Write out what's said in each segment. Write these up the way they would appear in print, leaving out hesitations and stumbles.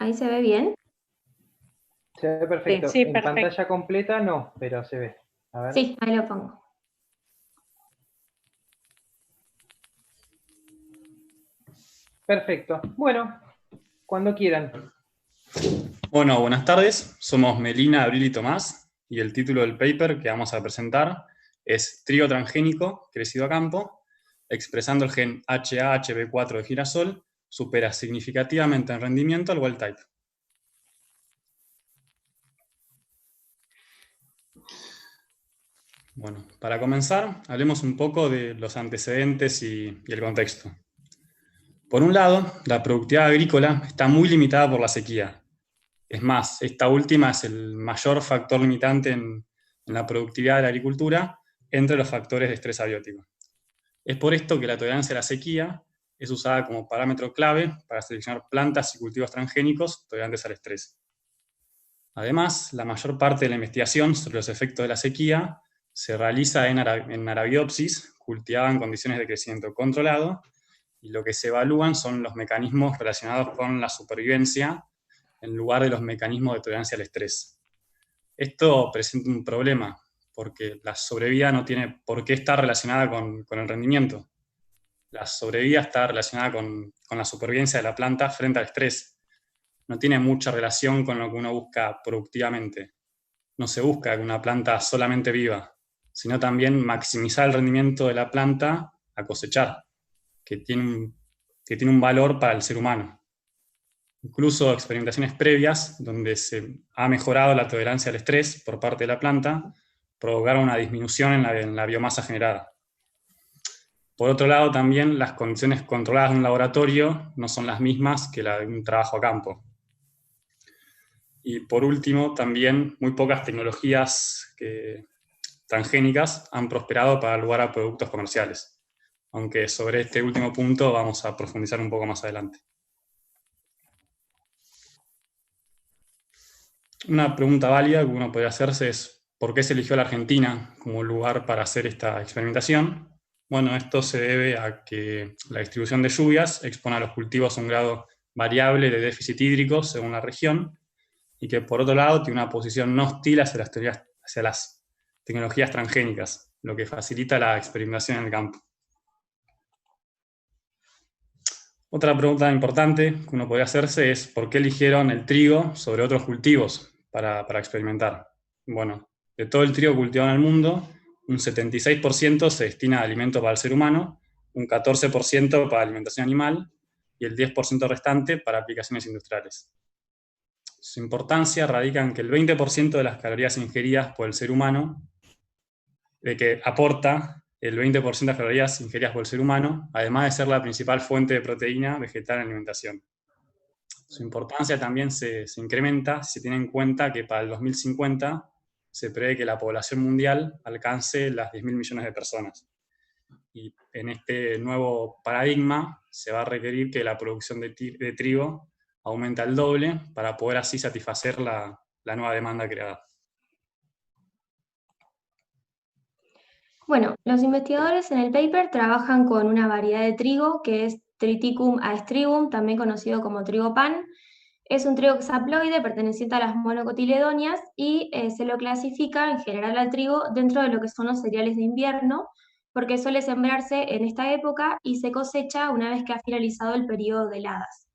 ¿Ahí se ve bien? Se ve perfecto. Sí, En perfecto. pantalla completa no, pero se ve. A ver. Sí, ahí lo pongo. Perfecto. Bueno, cuando quieran. Bueno, buenas tardes. Somos Melina, Abril y Tomás, y el título del paper que vamos a presentar es Trigo transgénico crecido a campo, expresando el gen HAHB4 de girasol, supera significativamente en rendimiento al wild type. Bueno, para comenzar, hablemos un poco de los antecedentes y el contexto. Por un lado, la productividad agrícola está muy limitada por la sequía. Es más, esta última es el mayor factor limitante en la productividad de la agricultura entre los factores de estrés abiótico. Es por esto que la tolerancia a la sequía es usada como parámetro clave para seleccionar plantas y cultivos transgénicos tolerantes al estrés. Además, la mayor parte de la investigación sobre los efectos de la sequía se realiza en Arabidopsis, cultivada en condiciones de crecimiento controlado, y lo que se evalúan son los mecanismos relacionados con la supervivencia en lugar de los mecanismos de tolerancia al estrés. Esto presenta un problema, porque la sobrevida no tiene por qué estar relacionada con el rendimiento. La sobrevida está relacionada con la supervivencia de la planta frente al estrés. No tiene mucha relación con lo que uno busca productivamente. No se busca que una planta solamente viva, sino también maximizar el rendimiento de la planta a cosechar, que tiene un valor para el ser humano. Incluso experimentaciones previas, donde se ha mejorado la tolerancia al estrés por parte de la planta, provocaron una disminución en la biomasa generada. Por otro lado, también las condiciones controladas de un laboratorio no son las mismas que la de un trabajo a campo. Y por último, también muy pocas tecnologías transgénicas han prosperado para dar lugar a productos comerciales, aunque sobre este último punto vamos a profundizar un poco más adelante. Una pregunta válida que uno podría hacerse es ¿por qué se eligió la Argentina como lugar para hacer esta experimentación? Bueno, esto se debe a que la distribución de lluvias expone a los cultivos a un grado variable de déficit hídrico según la región, y que por otro lado tiene una posición no hostil hacia las tecnologías transgénicas, lo que facilita la experimentación en el campo. Otra pregunta importante que uno podría hacerse es ¿por qué eligieron el trigo sobre otros cultivos para experimentar? Bueno, de todo el trigo cultivado en el mundo, un 76% se destina a alimento para el ser humano, un 14% para alimentación animal y el 10% restante para aplicaciones industriales. Su importancia radica en que el 20% de las calorías ingeridas por el ser humano, de que aporta el 20% de las calorías ingeridas por el ser humano, además de ser la principal fuente de proteína vegetal en la alimentación. Su importancia también se incrementa si se tiene en cuenta que para el 2050 se prevé que la población mundial alcance las 10.000 millones de personas. Y en este nuevo paradigma se va a requerir que la producción de trigo aumente al doble para poder así satisfacer la nueva demanda creada. Bueno, los investigadores en el paper trabajan con una variedad de trigo que es Triticum aestrigum, también conocido como trigo pan. Es un trigo hexaploide perteneciente a las monocotiledóneas y se lo clasifica en general al trigo dentro de lo que son los cereales de invierno, porque suele sembrarse en esta época y se cosecha una vez que ha finalizado el periodo de heladas.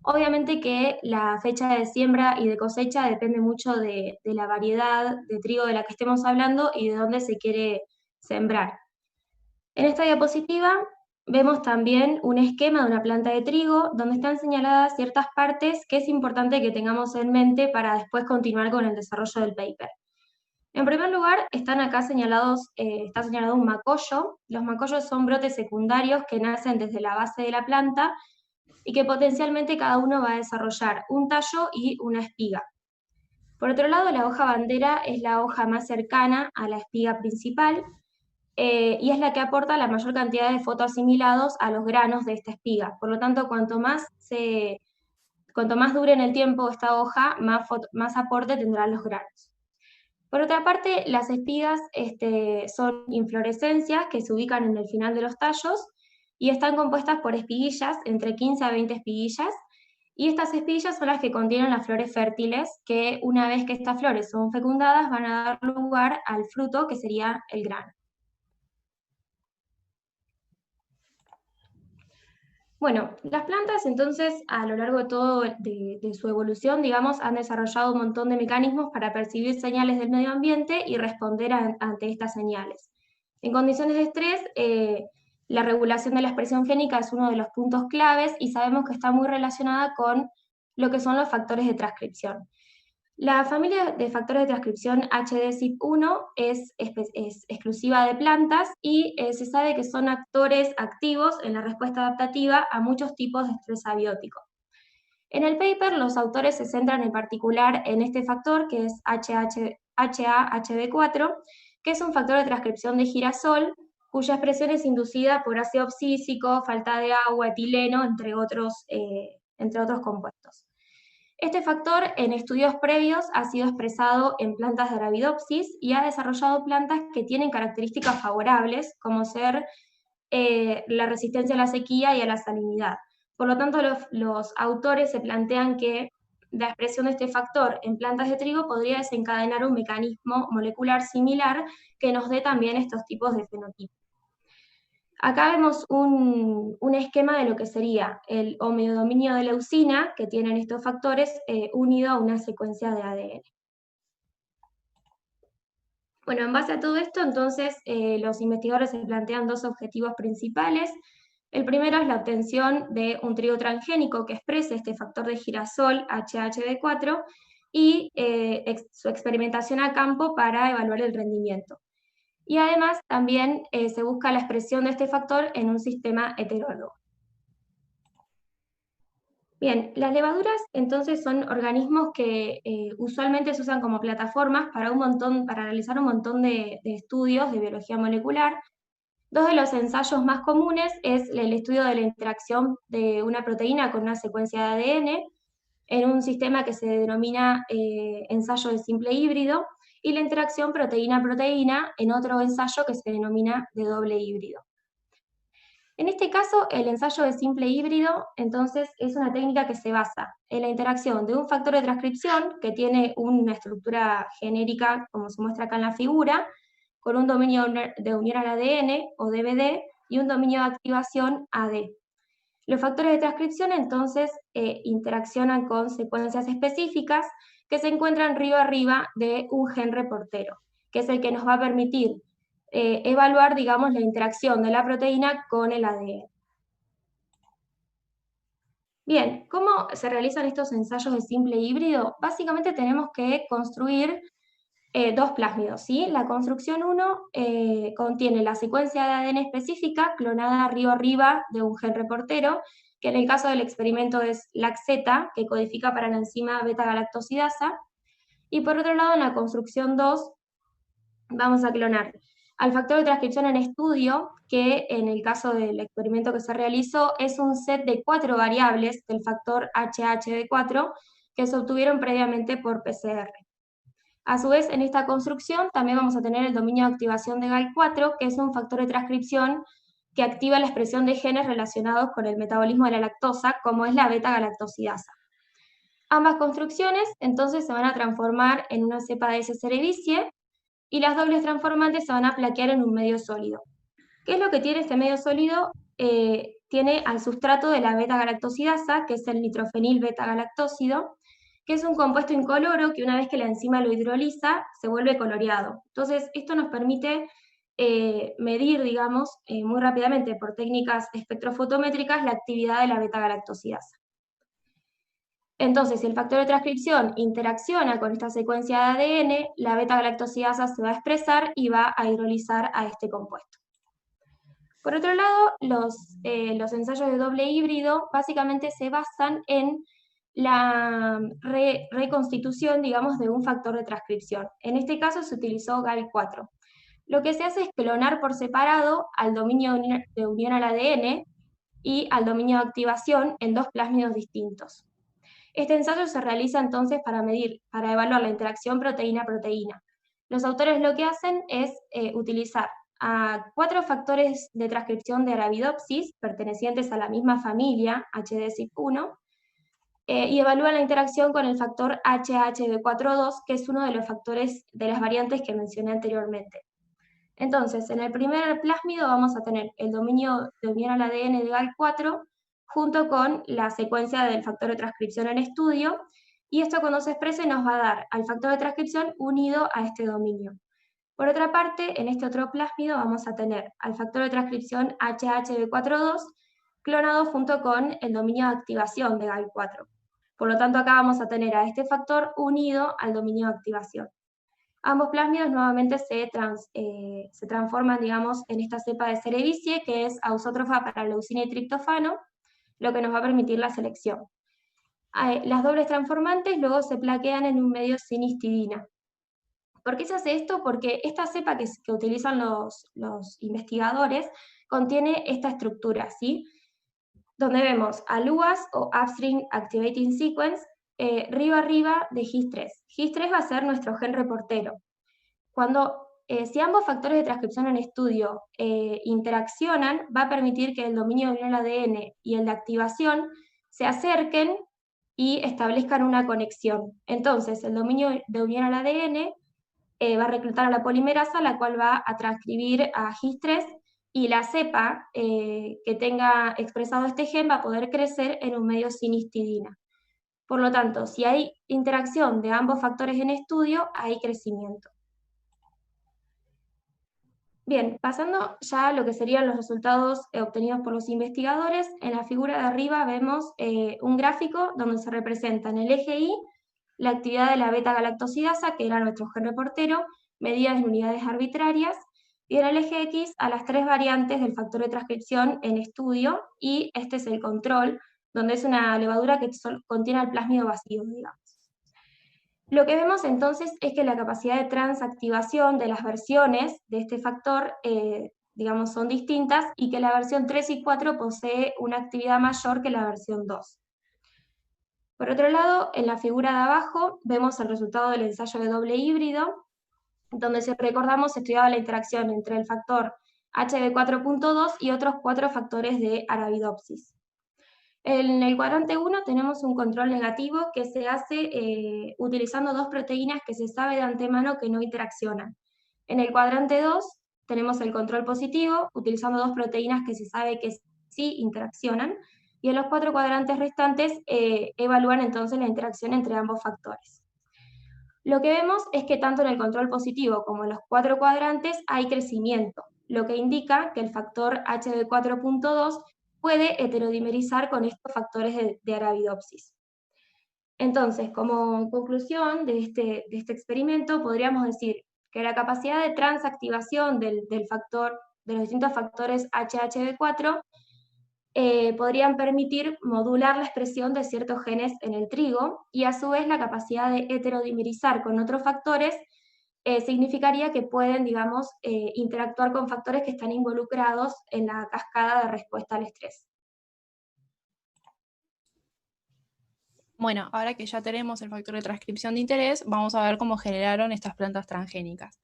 Obviamente que la fecha de siembra y de cosecha depende mucho de la variedad de trigo de la que estemos hablando y de dónde se quiere sembrar. En esta diapositiva vemos también un esquema de una planta de trigo donde están señaladas ciertas partes que es importante que tengamos en mente para después continuar con el desarrollo del paper. En primer lugar, están acá señalados, está señalado un macollo. Los macollos son brotes secundarios que nacen desde la base de la planta y que potencialmente cada uno va a desarrollar un tallo y una espiga. Por otro lado, la hoja bandera es la hoja más cercana a la espiga principal, y es la que aporta la mayor cantidad de fotoasimilados a los granos de esta espiga. Por lo tanto, cuanto más dure en el tiempo esta hoja, más aporte tendrán los granos. Por otra parte, las espigas son inflorescencias que se ubican en el final de los tallos y están compuestas por espiguillas, entre 15 a 20 espiguillas, Y estas espiguillas son las que contienen las flores fértiles, que una vez que estas flores son fecundadas van a dar lugar al fruto, que sería el grano. Bueno, las plantas entonces a lo largo de todo de su evolución, digamos, han desarrollado un montón de mecanismos para percibir señales del medio ambiente y responder ante estas señales. En condiciones de estrés, la regulación de la expresión génica es uno de los puntos claves y sabemos que está muy relacionada con lo que son los factores de transcripción. La familia de factores de transcripción HDCYP1 es exclusiva de plantas y se sabe que son actores activos en la respuesta adaptativa a muchos tipos de estrés abiótico. En el paper, los autores se centran en particular en este factor, que es HAHB4, que es un factor de transcripción de girasol, cuya expresión es inducida por ácido abscísico, falta de agua, etileno, entre otros compuestos. Este factor en estudios previos ha sido expresado en plantas de Arabidopsis y ha desarrollado plantas que tienen características favorables, como ser la resistencia a la sequía y a la salinidad. Por lo tanto, los autores se plantean que la expresión de este factor en plantas de trigo podría desencadenar un mecanismo molecular similar que nos dé también estos tipos de fenotipos. Acá vemos un esquema de lo que sería el homeodominio de leucina, que tienen estos factores, unido a una secuencia de ADN. Bueno, en base a todo esto, entonces, los investigadores se plantean dos objetivos principales. El primero es la obtención de un trigo transgénico que exprese este factor de girasol HHB4 y su experimentación a campo para evaluar el rendimiento. Y además también se busca la expresión de este factor en un sistema heterólogo. Bien, las levaduras entonces son organismos que usualmente se usan como plataformas para realizar un montón de estudios de biología molecular. Dos de los ensayos más comunes es el estudio de la interacción de una proteína con una secuencia de ADN en un sistema que se denomina ensayo de simple híbrido, y la interacción proteína-proteína en otro ensayo que se denomina de doble híbrido. En este caso, el ensayo de simple híbrido, entonces, es una técnica que se basa en la interacción de un factor de transcripción que tiene una estructura genérica, como se muestra acá en la figura, con un dominio de unión al ADN, o DVD, y un dominio de activación AD. Los factores de transcripción, entonces, interaccionan con secuencias específicas que se encuentran río arriba de un gen reportero, que es el que nos va a permitir evaluar, digamos, la interacción de la proteína con el ADN. Bien, ¿cómo se realizan estos ensayos de simple híbrido? Básicamente tenemos que construir dos plásmidos, ¿sí? La construcción 1 contiene la secuencia de ADN específica clonada río arriba de un gen reportero, que en el caso del experimento es LAC-Z, que codifica para la enzima beta-galactosidasa. Y por otro lado, en la construcción 2 vamos a clonar al factor de transcripción en estudio, que en el caso del experimento que se realizó es un set de 4 variables del factor HHB4 que se obtuvieron previamente por PCR. A su vez, en esta construcción también vamos a tener el dominio de activación de GAL4, que es un factor de transcripción que activa la expresión de genes relacionados con el metabolismo de la lactosa, como es la beta-galactosidasa. Ambas construcciones entonces se van a transformar en una cepa de S-cerevicie, y las dobles transformantes se van a plaquear en un medio sólido. ¿Qué es lo que tiene este medio sólido? Tiene al sustrato de la beta-galactosidasa, que es el nitrofenil beta-galactósido, que es un compuesto incoloro que una vez que la enzima lo hidroliza, se vuelve coloreado. Entonces, esto nos permite medir, digamos, muy rápidamente por técnicas espectrofotométricas la actividad de la beta-galactosidasa. Entonces, si el factor de transcripción interacciona con esta secuencia de ADN, la beta-galactosidasa se va a expresar y va a hidrolizar a este compuesto. Por otro lado, los ensayos de doble híbrido básicamente se basan en la reconstitución, digamos, de un factor de transcripción. En este caso se utilizó GAL4. Lo que se hace es clonar por separado al dominio de unión al ADN y al dominio de activación en dos plásmidos distintos. Este ensayo se realiza entonces para evaluar la interacción proteína-proteína. Los autores lo que hacen es utilizar a 4 factores de transcripción de Arabidopsis, pertenecientes a la misma familia, HDCYP1, y evalúan la interacción con el factor HHV42, que es uno de los factores de las variantes que mencioné anteriormente. Entonces, en el primer plásmido vamos a tener el dominio de unión al ADN de GAL4 junto con la secuencia del factor de transcripción en estudio, y esto cuando se exprese nos va a dar al factor de transcripción unido a este dominio. Por otra parte, en este otro plásmido vamos a tener al factor de transcripción HHV42 clonado junto con el dominio de activación de GAL4. Por lo tanto, acá vamos a tener a este factor unido al dominio de activación. Ambos plásmidos nuevamente se transforman, digamos, en esta cepa de Cerevisiae, que es ausótrofa para leucina y triptofano, lo que nos va a permitir la selección. Las dobles transformantes luego se plaquean en un medio sin histidina. ¿Por qué se hace esto? Porque esta cepa que utilizan los investigadores contiene esta estructura, ¿sí? Donde vemos al UAS o Upstream Activating Sequence, arriba de GIS3. GIS3 va a ser nuestro gen reportero. Si ambos factores de transcripción en estudio interaccionan, va a permitir que el dominio de unión al ADN y el de activación se acerquen y establezcan una conexión. Entonces, el dominio de unión al ADN va a reclutar a la polimerasa, la cual va a transcribir a GIS3, y la cepa que tenga expresado este gen va a poder crecer en un medio sin histidina. Por lo tanto, si hay interacción de ambos factores en estudio, hay crecimiento. Bien, pasando ya a lo que serían los resultados obtenidos por los investigadores, en la figura de arriba vemos un gráfico donde se representa en el eje Y la actividad de la beta-galactosidasa, que era nuestro gen reportero, medida en unidades arbitrarias, y en el eje X a las 3 variantes del factor de transcripción en estudio, y este es el control, donde es una levadura que contiene el plásmido vacío, digamos. Lo que vemos entonces es que la capacidad de transactivación de las versiones de este factor, digamos, son distintas, y que la versión 3 y 4 posee una actividad mayor que la versión 2. Por otro lado, en la figura de abajo vemos el resultado del ensayo de doble híbrido, donde, si recordamos, se estudiaba la interacción entre el factor HB4.2 y otros 4 factores de Arabidopsis. En el cuadrante 1 tenemos un control negativo que se hace utilizando 2 proteínas que se sabe de antemano que no interaccionan. En el cuadrante 2 tenemos el control positivo, utilizando 2 proteínas que se sabe que sí interaccionan, y en los 4 cuadrantes restantes evalúan entonces la interacción entre ambos factores. Lo que vemos es que tanto en el control positivo como en los 4 cuadrantes hay crecimiento, lo que indica que el factor HB4.2 puede heterodimerizar con estos factores de Arabidopsis. Entonces, como conclusión de este experimento, podríamos decir que la capacidad de transactivación de los distintos factores HHV4 podrían permitir modular la expresión de ciertos genes en el trigo, y a su vez la capacidad de heterodimerizar con otros factores significaría que pueden, digamos, interactuar con factores que están involucrados en la cascada de respuesta al estrés. Bueno, ahora que ya tenemos el factor de transcripción de interés, vamos a ver cómo generaron estas plantas transgénicas.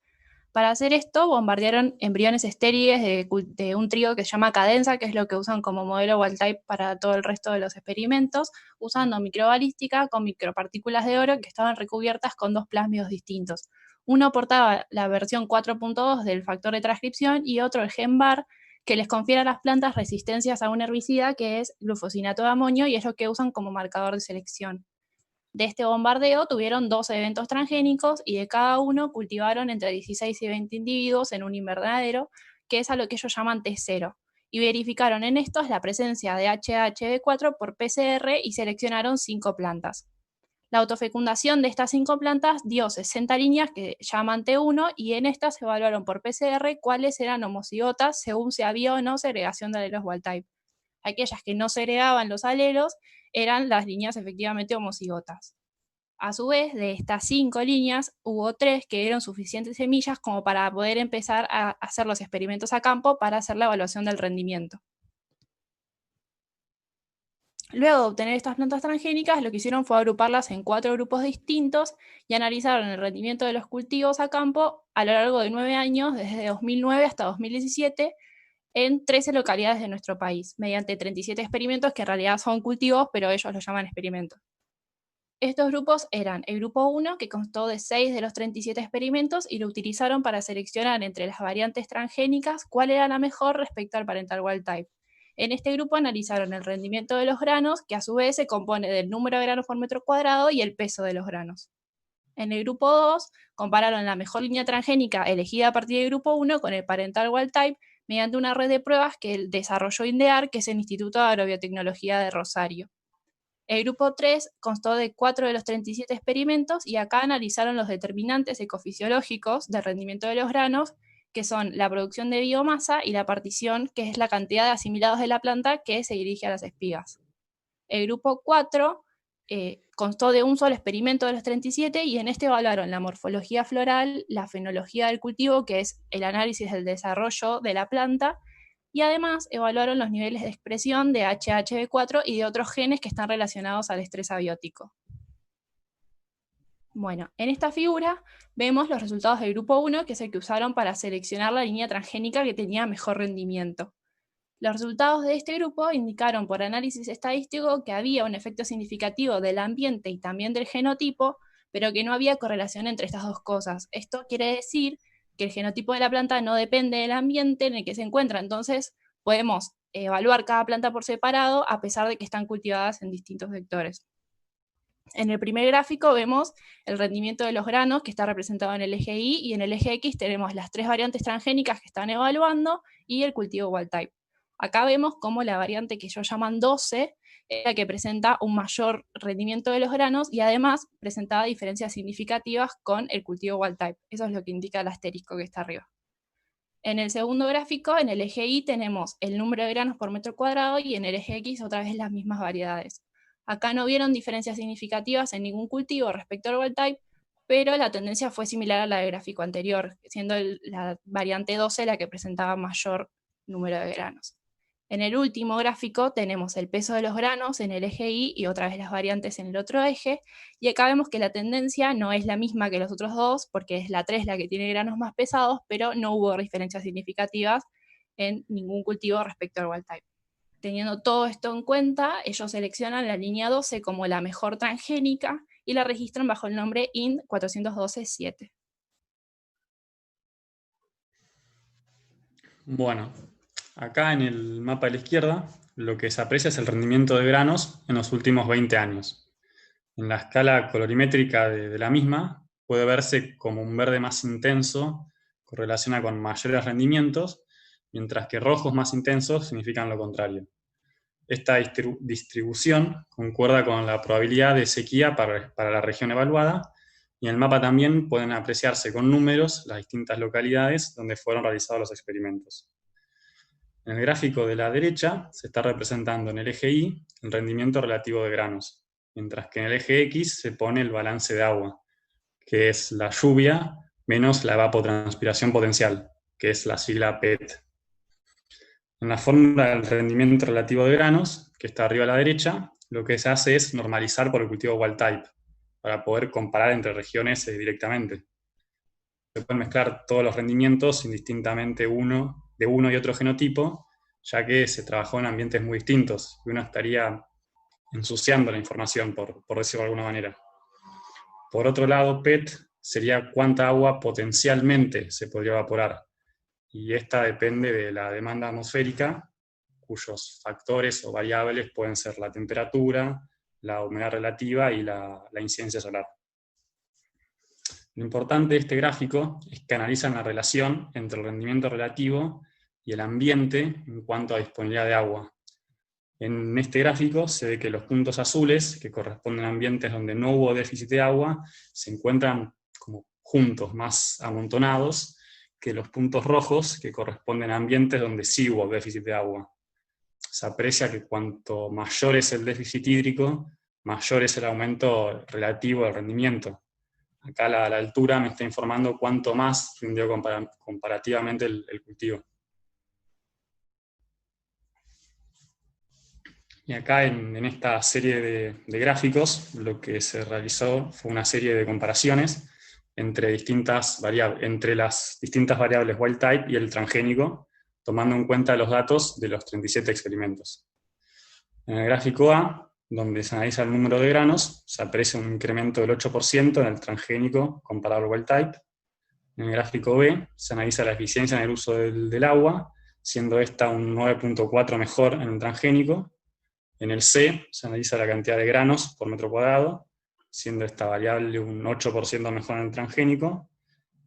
Para hacer esto, bombardearon embriones estériles de un trigo que se llama cadenza, que es lo que usan como modelo wild type para todo el resto de los experimentos, usando microbalística con micropartículas de oro que estaban recubiertas con 2 plásmidos distintos. Uno portaba la versión 4.2 del factor de transcripción y otro el gen BAR, que les confiere a las plantas resistencias a un herbicida que es glufosinato de amonio, y es lo que usan como marcador de selección. De este bombardeo tuvieron 12 eventos transgénicos, y de cada uno cultivaron entre 16 y 20 individuos en un invernadero, que es a lo que ellos llaman T0, y verificaron en estos la presencia de HHV4 por PCR y seleccionaron 5 plantas. La autofecundación de estas 5 plantas dio 60 líneas que llaman T1, y en estas se evaluaron por PCR cuáles eran homocigotas según si había o no segregación de alelos wild type. Aquellas que no segregaban los alelos eran las líneas efectivamente homocigotas. A su vez, de estas 5 líneas, hubo 3 que dieron suficientes semillas como para poder empezar a hacer los experimentos a campo para hacer la evaluación del rendimiento. Luego de obtener estas plantas transgénicas, lo que hicieron fue agruparlas en 4 grupos distintos y analizaron el rendimiento de los cultivos a campo a lo largo de 9 años, desde 2009 hasta 2017, en 13 localidades de nuestro país, mediante 37 experimentos que en realidad son cultivos, pero ellos los llaman experimentos. Estos grupos eran el grupo 1, que constó de 6 de los 37 experimentos y lo utilizaron para seleccionar entre las variantes transgénicas cuál era la mejor respecto al parental wild type. En este grupo analizaron el rendimiento de los granos, que a su vez se compone del número de granos por metro cuadrado y el peso de los granos. En el grupo 2, compararon la mejor línea transgénica elegida a partir del grupo 1 con el parental wild type mediante una red de pruebas que desarrolló INDEAR, que es el Instituto de Agrobiotecnología de Rosario. El grupo 3 constó de 4 de los 37 experimentos y acá analizaron los determinantes ecofisiológicos del rendimiento de los granos, que son la producción de biomasa y la partición, que es la cantidad de asimilados de la planta que se dirige a las espigas. El grupo 4 constó de un solo experimento de los 37 y en este evaluaron la morfología floral, la fenología del cultivo, que es el análisis del desarrollo de la planta, y además evaluaron los niveles de expresión de HHV4 y de otros genes que están relacionados al estrés abiótico. Bueno, en esta figura vemos los resultados del grupo 1, que es el que usaron para seleccionar la línea transgénica que tenía mejor rendimiento. Los resultados de este grupo indicaron por análisis estadístico que había un efecto significativo del ambiente y también del genotipo, pero que no había correlación entre estas dos cosas. Esto quiere decir que el genotipo de la planta no depende del ambiente en el que se encuentra, entonces podemos evaluar cada planta por separado a pesar de que están cultivadas en distintos sectores. En el primer gráfico vemos el rendimiento de los granos, que está representado en el eje Y, y en el eje X tenemos las 3 variantes transgénicas que están evaluando y el cultivo wild type. Acá vemos cómo la variante que ellos llaman 12 es la que presenta un mayor rendimiento de los granos y además presentaba diferencias significativas con el cultivo wild type. Eso es lo que indica el asterisco que está arriba. En el segundo gráfico, en el eje Y, tenemos el número de granos por metro cuadrado y en el eje X otra vez las mismas variedades. Acá no vieron diferencias significativas en ningún cultivo respecto al wild type, pero la tendencia fue similar a la del gráfico anterior, siendo la variante 12 la que presentaba mayor número de granos. En el último gráfico tenemos el peso de los granos en el eje Y y otra vez las variantes en el otro eje, y acá vemos que la tendencia no es la misma que los otros dos, porque es la 3 la que tiene granos más pesados, pero no hubo diferencias significativas en ningún cultivo respecto al wild type. Teniendo todo esto en cuenta, ellos seleccionan la línea 12 como la mejor transgénica y la registran bajo el nombre IND 412-7. Bueno, acá en el mapa de la izquierda, lo que se aprecia es el rendimiento de granos en los últimos 20 años. En la escala colorimétrica de la misma, puede verse como un verde más intenso correlaciona con mayores rendimientos, mientras que rojos más intensos significan lo contrario. Esta distribución concuerda con la probabilidad de sequía para la región evaluada, y en el mapa también pueden apreciarse con números las distintas localidades donde fueron realizados los experimentos. En el gráfico de la derecha se está representando en el eje Y el rendimiento relativo de granos, mientras que en el eje X se pone el balance de agua, que es la lluvia menos la evapotranspiración potencial, que es la sigla PET. En la fórmula del rendimiento relativo de granos, que está arriba a la derecha, lo que se hace es normalizar por el cultivo wild type, para poder comparar entre regiones directamente. Se pueden mezclar todos los rendimientos indistintamente de uno y otro genotipo, ya que se trabajó en ambientes muy distintos, y uno estaría ensuciando la información, por decirlo de alguna manera. Por otro lado, PET sería cuánta agua potencialmente se podría evaporar, y esta depende de la demanda atmosférica, cuyos factores o variables pueden ser la temperatura, la humedad relativa y la incidencia solar. Lo importante de este gráfico es que analizan la relación entre el rendimiento relativo y el ambiente en cuanto a disponibilidad de agua. En este gráfico se ve que los puntos azules, que corresponden a ambientes donde no hubo déficit de agua, se encuentran como juntos, más amontonados, que los puntos rojos, que corresponden a ambientes donde sí hubo déficit de agua. Se aprecia que cuanto mayor es el déficit hídrico, mayor es el aumento relativo del rendimiento. Acá la altura me está informando cuánto más rindió comparativamente el cultivo. Y acá en esta serie de gráficos, lo que se realizó fue una serie de comparaciones entre las distintas variables wild type y el transgénico, tomando en cuenta los datos de los 37 experimentos. En el gráfico A, donde se analiza el número de granos, se aprecia un incremento del 8% en el transgénico comparado al wild type. En el gráfico B, se analiza la eficiencia en el uso del agua, siendo esta un 9.4 mejor en el transgénico. En el C, se analiza la cantidad de granos por metro cuadrado, siendo esta variable un 8% mejor en el transgénico.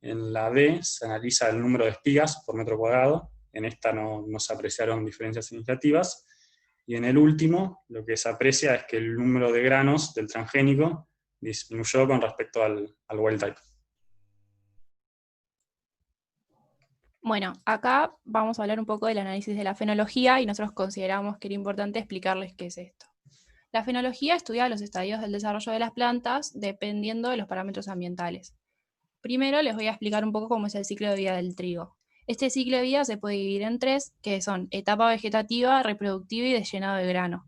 En la D, se analiza el número de espigas por metro cuadrado. En esta no se apreciaron diferencias significativas. Y en el último, lo que se aprecia es que el número de granos del transgénico disminuyó con respecto al wild type. Bueno, acá vamos a hablar un poco del análisis de la fenología y nosotros consideramos que era importante explicarles qué es esto. La fenología estudia los estadios del desarrollo de las plantas dependiendo de los parámetros ambientales. Primero les voy a explicar un poco cómo es el ciclo de vida del trigo. Este ciclo de vida se puede dividir en tres, que son etapa vegetativa, reproductiva y de llenado de grano.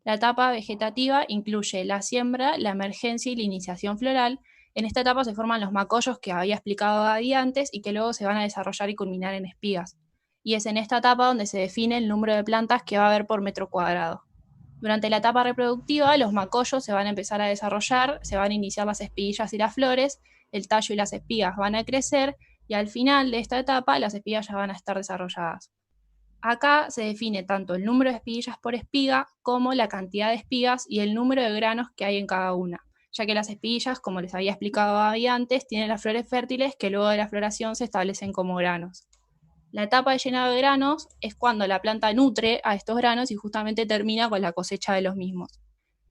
La etapa vegetativa incluye la siembra, la emergencia y la iniciación floral. En esta etapa se forman los macollos que había explicado Gaby antes y que luego se van a desarrollar y culminar en espigas. Y es en esta etapa donde se define el número de plantas que va a haber por metro cuadrado. Durante la etapa reproductiva, los macollos se van a empezar a desarrollar, se van a iniciar las espiguillas y las flores, el tallo y las espigas van a crecer, y al final de esta etapa las espigas ya van a estar desarrolladas. Acá se define tanto el número de espiguillas por espiga como la cantidad de espigas y el número de granos que hay en cada una, ya que las espiguillas, como les había explicado ahí antes, tienen las flores fértiles que luego de la floración se establecen como granos. La etapa de llenado de granos es cuando la planta nutre a estos granos y justamente termina con la cosecha de los mismos.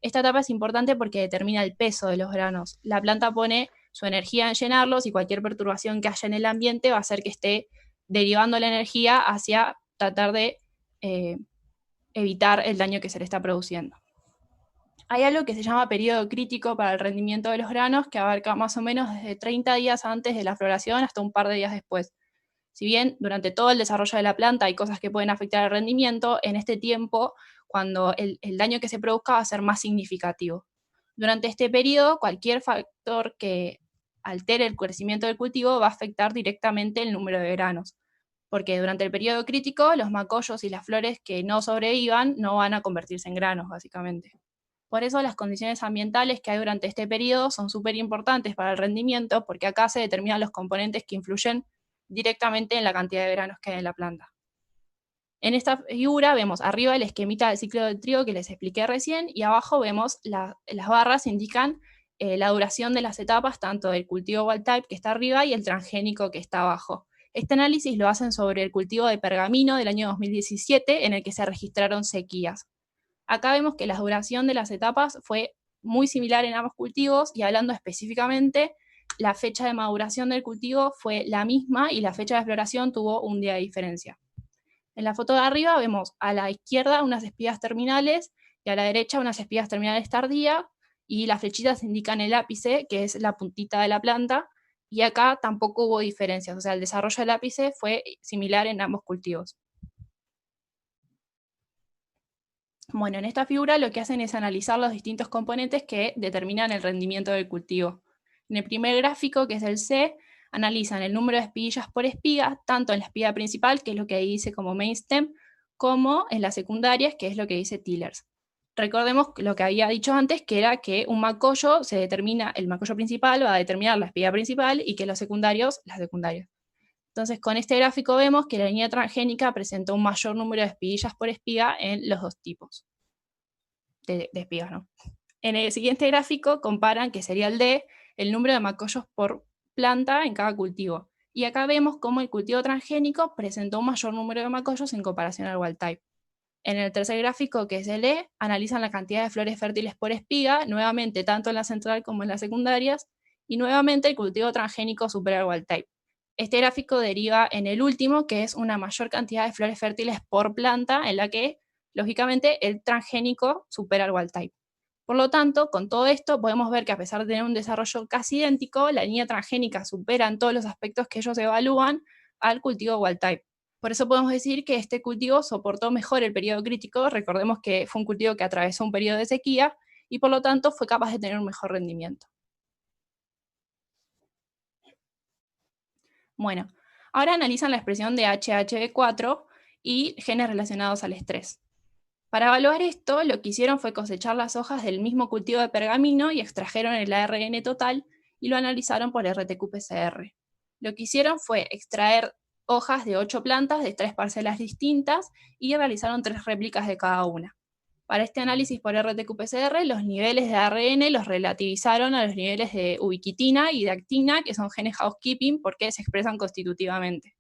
Esta etapa es importante porque determina el peso de los granos. La planta pone su energía en llenarlos y cualquier perturbación que haya en el ambiente va a hacer que esté derivando la energía hacia tratar de evitar el daño que se le está produciendo. Hay algo que se llama periodo crítico para el rendimiento de los granos que abarca más o menos desde 30 días antes de la floración hasta un par de días después. Si bien durante todo el desarrollo de la planta hay cosas que pueden afectar el rendimiento, en este tiempo, cuando el daño que se produzca va a ser más significativo. Durante este periodo, cualquier factor que altere el crecimiento del cultivo va a afectar directamente el número de granos, porque durante el periodo crítico los macollos y las flores que no sobrevivan no van a convertirse en granos, básicamente. Por eso las condiciones ambientales que hay durante este periodo son súper importantes para el rendimiento, porque acá se determinan los componentes que influyen directamente en la cantidad de granos que hay en la planta. En esta figura vemos arriba el esquemita del ciclo del trigo que les expliqué recién, y abajo vemos las barras indican la duración de las etapas, tanto del cultivo wild type que está arriba y el transgénico que está abajo. Este análisis lo hacen sobre el cultivo de pergamino del año 2017, en el que se registraron sequías. Acá vemos que la duración de las etapas fue muy similar en ambos cultivos, y hablando específicamente, la fecha de maduración del cultivo fue la misma y la fecha de floración tuvo un día de diferencia. En la foto de arriba vemos a la izquierda unas espigas terminales y a la derecha unas espigas terminales tardías, y las flechitas indican el ápice, que es la puntita de la planta, y acá tampoco hubo diferencias, o sea, el desarrollo del ápice fue similar en ambos cultivos. Bueno, en esta figura lo que hacen es analizar los distintos componentes que determinan el rendimiento del cultivo. En el primer gráfico, que es el C, analizan el número de espiguillas por espiga, tanto en la espiga principal, que es lo que ahí dice como main stem, como en las secundarias, que es lo que dice tillers. Recordemos lo que había dicho antes, que era que un macollo se determina, el macollo principal va a determinar la espiga principal y que los secundarios, las secundarias. Entonces, con este gráfico vemos que la línea transgénica presenta un mayor número de espiguillas por espiga en los dos tipos de espigas, ¿no? En el siguiente gráfico comparan, que sería el D, el número de macollos por planta en cada cultivo. Y acá vemos cómo el cultivo transgénico presentó un mayor número de macollos en comparación al wild type. En el tercer gráfico, que es el E, analizan la cantidad de flores fértiles por espiga, nuevamente tanto en la central como en las secundarias, y nuevamente el cultivo transgénico supera al wild type. Este gráfico deriva en el último, que es una mayor cantidad de flores fértiles por planta, en la que, lógicamente, el transgénico supera al wild type. Por lo tanto, con todo esto podemos ver que a pesar de tener un desarrollo casi idéntico, la línea transgénica supera en todos los aspectos que ellos evalúan al cultivo wild type. Por eso podemos decir que este cultivo soportó mejor el periodo crítico. Recordemos que fue un cultivo que atravesó un periodo de sequía y por lo tanto fue capaz de tener un mejor rendimiento. Bueno, ahora analizan la expresión de HHV4, y genes relacionados al estrés. Para evaluar esto, lo que hicieron fue cosechar las hojas del mismo cultivo de pergamino y extrajeron el ARN total y lo analizaron por RT-qPCR. Lo que hicieron fue extraer hojas de 8 plantas de 3 parcelas distintas y realizaron 3 réplicas de cada una. Para este análisis por RT-qPCR, los niveles de ARN los relativizaron a los niveles de ubiquitina y de actina, que son genes housekeeping porque se expresan constitutivamente.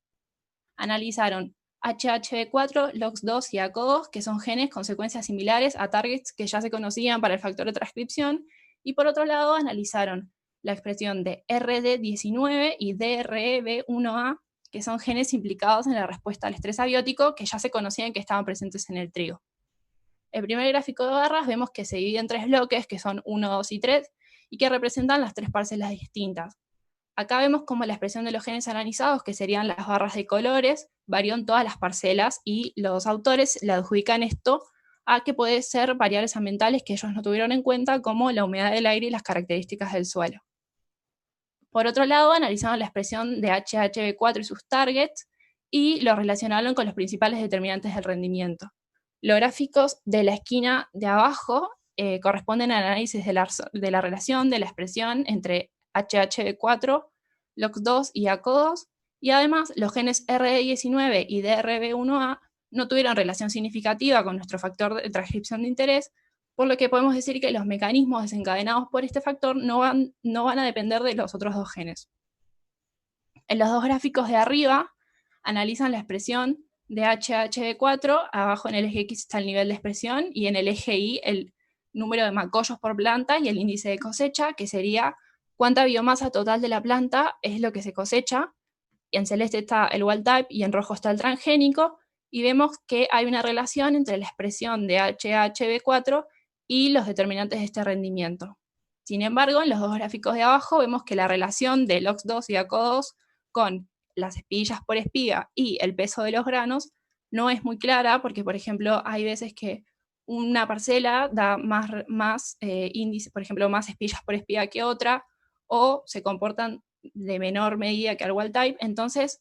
Analizaron HHV4, LOX2 y ACO2, que son genes con secuencias similares a targets que ya se conocían para el factor de transcripción, y por otro lado analizaron la expresión de RD19 y DRB1A, que son genes implicados en la respuesta al estrés abiótico que ya se conocían que estaban presentes en el trigo. El primer gráfico de barras vemos que se divide en 3 bloques, que son 1, 2 y 3, y que representan las 3 parcelas distintas. Acá vemos cómo la expresión de los genes analizados, que serían las barras de colores, varió en todas las parcelas, y los autores le adjudican esto a que puede ser variables ambientales que ellos no tuvieron en cuenta, como la humedad del aire y las características del suelo. Por otro lado, analizaron la expresión de HHV4 y sus targets, y lo relacionaron con los principales determinantes del rendimiento. Los gráficos de la esquina de abajo corresponden al análisis de la relación de la expresión entre HHV4, LOX2 y ACO2, y además los genes RD19 y DRB1A no tuvieron relación significativa con nuestro factor de transcripción de interés, por lo que podemos decir que los mecanismos desencadenados por este factor no van a depender de los otros 2 genes. En los 2 gráficos de arriba analizan la expresión de HHV4, abajo en el eje X está el nivel de expresión, y en el eje Y el número de macollos por planta y el índice de cosecha, que sería cuánta biomasa total de la planta es lo que se cosecha, y en celeste está el wild type y en rojo está el transgénico, y vemos que hay una relación entre la expresión de HHV4 y los determinantes de este rendimiento. Sin embargo, en los 2 gráficos de abajo vemos que la relación de LOX2 y ACO2 con las espiguillas por espiga y el peso de los granos no es muy clara, porque por ejemplo hay veces que una parcela da más índice, por ejemplo más espiguillas por espiga que otra, o se comportan de menor medida que al wild type. Entonces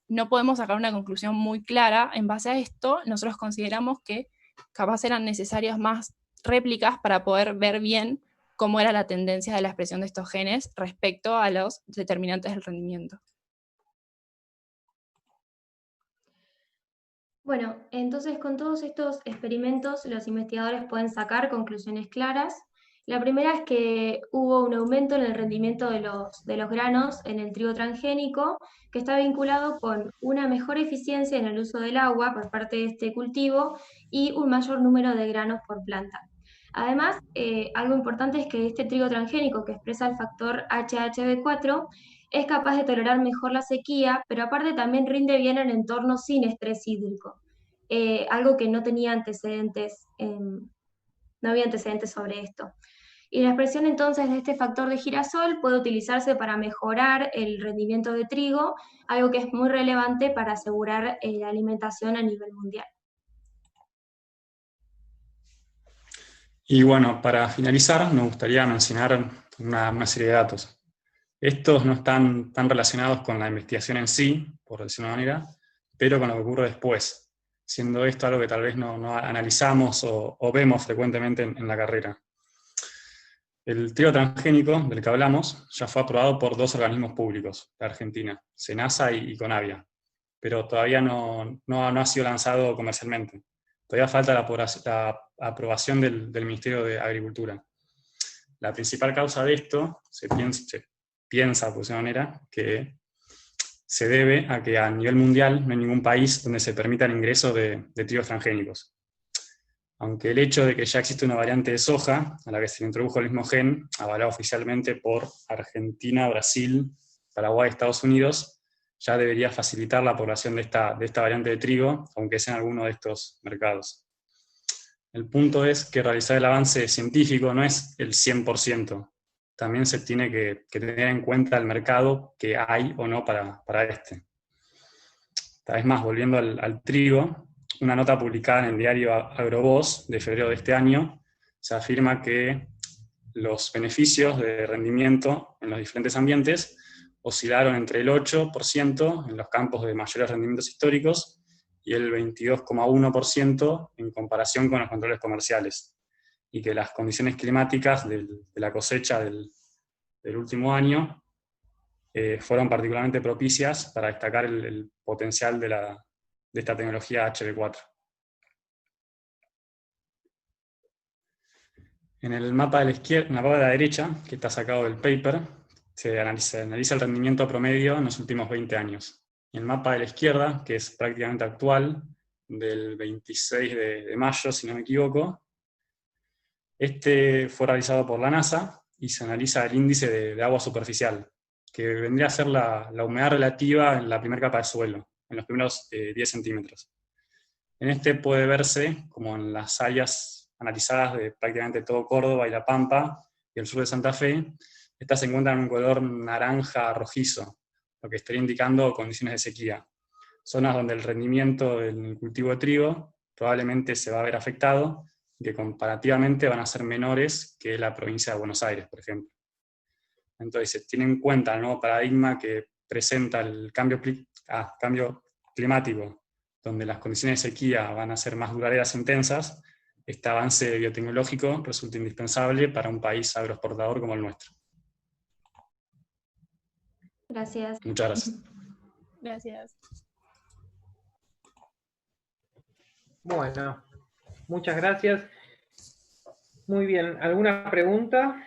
no podemos sacar una conclusión muy clara. En base a esto, nosotros consideramos que capaz eran necesarias más réplicas para poder ver bien cómo era la tendencia de la expresión de estos genes respecto a los determinantes del rendimiento. Bueno, entonces con todos estos experimentos los investigadores pueden sacar conclusiones claras. La primera es que hubo un aumento en el rendimiento de los granos en el trigo transgénico, que está vinculado con una mejor eficiencia en el uso del agua por parte de este cultivo y un mayor número de granos por planta. Además, algo importante es que este trigo transgénico que expresa el factor HHV4 es capaz de tolerar mejor la sequía, pero aparte también rinde bien en entornos sin estrés hídrico, algo que no tenía antecedentes, no había antecedentes sobre esto. Y la expresión entonces de este factor de girasol puede utilizarse para mejorar el rendimiento de trigo, algo que es muy relevante para asegurar la alimentación a nivel mundial. Y bueno, para finalizar, me gustaría mencionar una serie de datos. Estos no están tan relacionados con la investigación en sí, por decirlo de una manera, pero con lo que ocurre después, siendo esto algo que tal vez no analizamos o vemos frecuentemente en la carrera. El trigo transgénico del que hablamos ya fue aprobado por 2 organismos públicos de Argentina, SENASA y CONAVIA, pero todavía no ha sido lanzado comercialmente. Todavía falta la aprobación del Ministerio de Agricultura. La principal causa de esto, se piensa pues, de manera, que se debe a que a nivel mundial no hay ningún país donde se permita el ingreso de trigos transgénicos. Aunque el hecho de que ya existe una variante de soja, a la que se le introdujo el mismo gen, avalado oficialmente por Argentina, Brasil, Paraguay y Estados Unidos, ya debería facilitar la población de esta variante de trigo, aunque sea en alguno de estos mercados. El punto es que realizar el avance científico no es el 100%. También se tiene que tener en cuenta el mercado que hay o no para este. Tal vez más, volviendo al trigo, una nota publicada en el diario Agrovoz de febrero de este año, se afirma que los beneficios de rendimiento en los diferentes ambientes oscilaron entre el 8% en los campos de mayores rendimientos históricos y el 22,1% en comparación con los controles comerciales, y que las condiciones climáticas de la cosecha del último año fueron particularmente propicias para destacar el potencial de esta tecnología HB4. En el mapa de la izquierda, en la mapa de la derecha, que está sacado del paper, se analiza el rendimiento promedio en los últimos 20 años. Y el mapa de la izquierda, que es prácticamente actual, del 26 de mayo, si no me equivoco, este fue realizado por la NASA y se analiza el índice de agua superficial, que vendría a ser la humedad relativa en la primera capa de suelo, en los primeros 10 centímetros. En este puede verse, como en las áreas analizadas de prácticamente todo Córdoba y La Pampa y el sur de Santa Fe, estas se encuentran en un color naranja rojizo, lo que estaría indicando condiciones de sequía. Zonas donde el rendimiento del cultivo de trigo probablemente se va a ver afectado, y que comparativamente van a ser menores que la provincia de Buenos Aires, por ejemplo. Entonces, se tiene en cuenta el nuevo paradigma que presenta el cambio climático, donde las condiciones de sequía van a ser más duraderas e intensas. Este avance biotecnológico resulta indispensable para un país agroexportador como el nuestro. Gracias. Muchas gracias. Gracias. Bueno, muchas gracias. Muy bien, ¿alguna pregunta?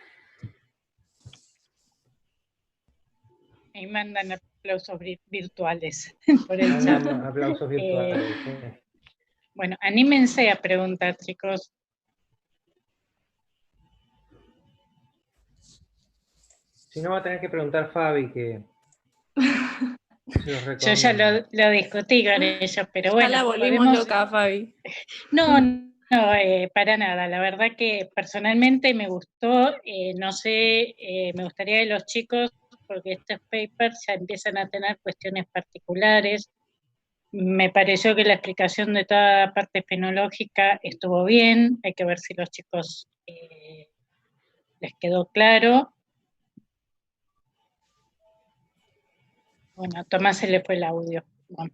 Ahí mandan aplausos virtuales por el chat. Aplausos virtuales. Sí. Bueno, anímense a preguntar, chicos. Si no, va a tener que preguntar Fabi, que se los recomiendo. Yo ya lo discutí con ella, pero bueno. Ya la volvimos loca, Fabi. No, para nada. La verdad que personalmente me gustó. No sé, me gustaría que los chicos, porque estos papers ya empiezan a tener cuestiones particulares. Me pareció que la explicación de toda la parte fenológica estuvo bien. Hay que ver si los chicos les quedó claro. Bueno, a Tomás se le fue el audio. Bueno,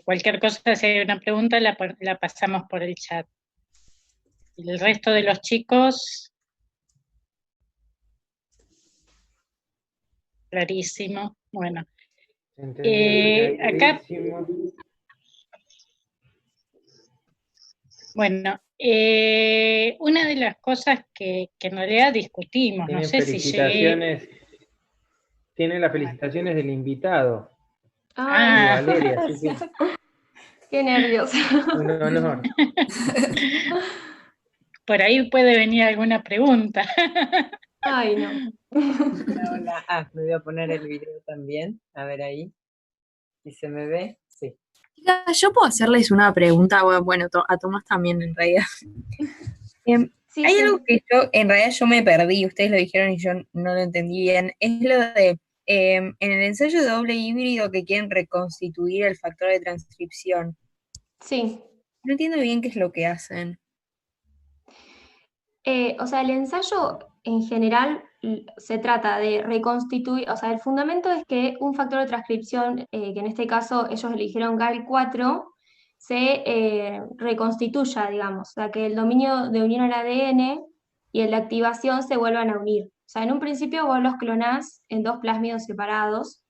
cualquier cosa, si hay una pregunta, la pasamos por el chat. Y el resto de los chicos, clarísimo. Bueno, acá, bueno, una de las cosas que en realidad discutimos, no sé si llegué... Tiene las felicitaciones del invitado. Ay, Valeria, sí. Qué nervios. Un honor. Por ahí puede venir alguna pregunta. Ay, no. Hola. Me voy a poner el video también. A ver ahí. Si se me ve. Sí. Yo puedo hacerles una pregunta, bueno, a Tomás también en realidad. Sí, Hay sí. algo que en realidad yo me perdí, ustedes lo dijeron y yo no lo entendí bien, es lo de, en el ensayo de doble híbrido que quieren reconstituir el factor de transcripción. Sí. No entiendo bien qué es lo que hacen. O sea, el ensayo en general se trata de reconstituir, o sea, el fundamento es que un factor de transcripción, que en este caso ellos eligieron GAL4, se reconstituya, digamos, o sea, que el dominio de unión al ADN y el de activación se vuelvan a unir. O sea, en un principio vos los clonás en dos plásmidos separados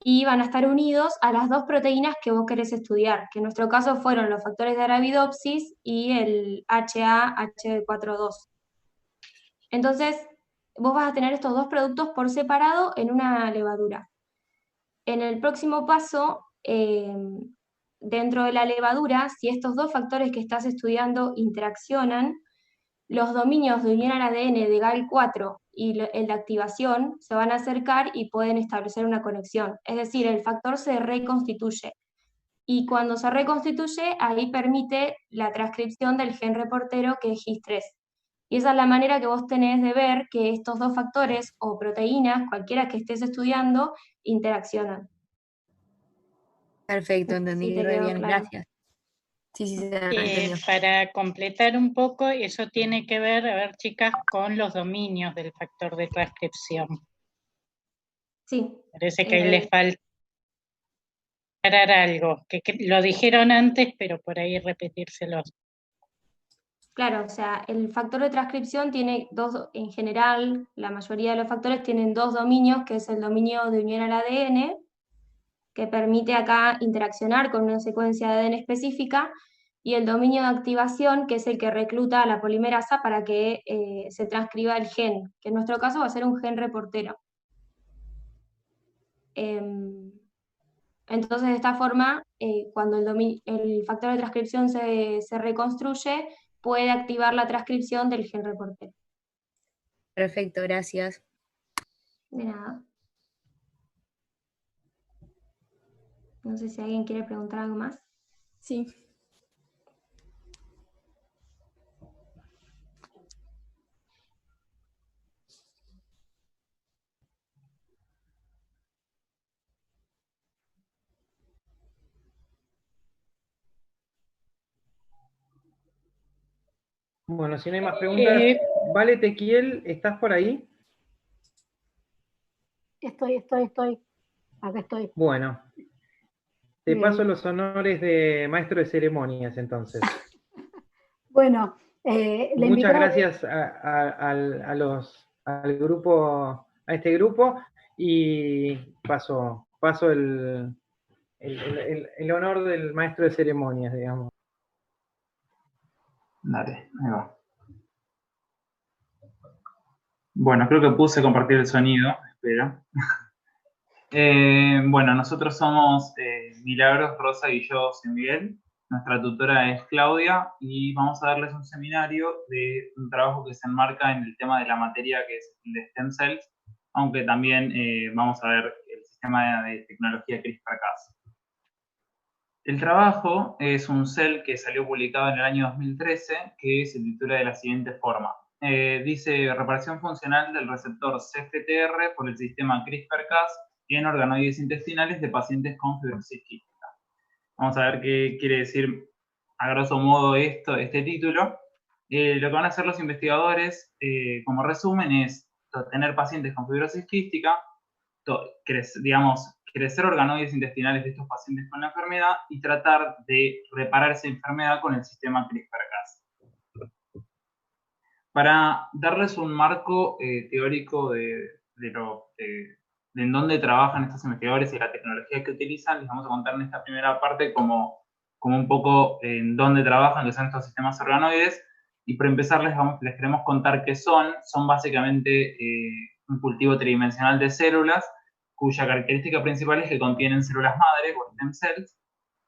y van a estar unidos a las dos proteínas que vos querés estudiar, que en nuestro caso fueron los factores de Arabidopsis y el HA-HB42. Entonces, vos vas a tener estos dos productos por separado en una levadura. En el próximo paso, dentro de la levadura, si estos dos factores que estás estudiando interaccionan, los dominios de unión al ADN de GAL4 y el de activación se van a acercar y pueden establecer una conexión. Es decir, el factor se reconstituye. Y cuando se reconstituye, ahí permite la transcripción del gen reportero que es GIS3. Y esa es la manera que vos tenés de ver que estos dos factores o proteínas, cualquiera que estés estudiando, interaccionan. Perfecto, entendí Sí, te re quedó bien, claro. gracias. Sí, se entendió. Para completar un poco, eso tiene que ver, a ver chicas, con los dominios del factor de transcripción. Sí. Parece que ahí les falta. aclarar algo, que lo dijeron antes, pero por ahí repetírselo. Claro, o sea, el factor de transcripción tiene en general, la mayoría de los factores tienen dos dominios, que es el dominio de unión al ADN, que permite acá interaccionar con una secuencia de ADN específica, y el dominio de activación, que es el que recluta a la polimerasa para que se transcriba el gen, que en nuestro caso va a ser un gen reportero. Entonces, de esta forma, cuando el factor de transcripción se reconstruye, puede activar la transcripción del gen reportero. Perfecto, gracias. De nada. No sé si alguien quiere preguntar algo más. Sí. Bueno, si no hay más preguntas, Vale, Tequiel, ¿estás por ahí? Estoy. Acá estoy. Bueno, te paso los honores de maestro de ceremonias, entonces. Bueno, Muchas gracias al grupo, a este grupo, y paso el honor del maestro de ceremonias, digamos. Dale, ahí va. Bueno, creo que puse compartir el sonido, espero. Bueno, nosotros somos Milagros, Rosa y yo, Miguel. Nuestra tutora es Claudia y vamos a darles un seminario de un trabajo que se enmarca en el tema de la materia que es el de stem cells, aunque también vamos a ver el sistema de tecnología CRISPR-Cas. El trabajo es un cell que salió publicado en el año 2013 que se titula de la siguiente forma. Dice reparación funcional del receptor CFTR por el sistema CRISPR-Cas en organoides intestinales de pacientes con fibrosis quística. Vamos a ver qué quiere decir a grosso modo este título. Lo que van a hacer los investigadores, como resumen, es tener pacientes con fibrosis quística, crecer organoides intestinales de estos pacientes con la enfermedad y tratar de reparar esa enfermedad con el sistema CRISPR-Cas. Para darles un marco teórico de en dónde trabajan estos investigadores y la tecnología que utilizan, les vamos a contar en esta primera parte como un poco en dónde trabajan, que son estos sistemas organoides, y para empezar les queremos contar qué son. Son básicamente un cultivo tridimensional de células, cuya característica principal es que contienen células madre o stem cells,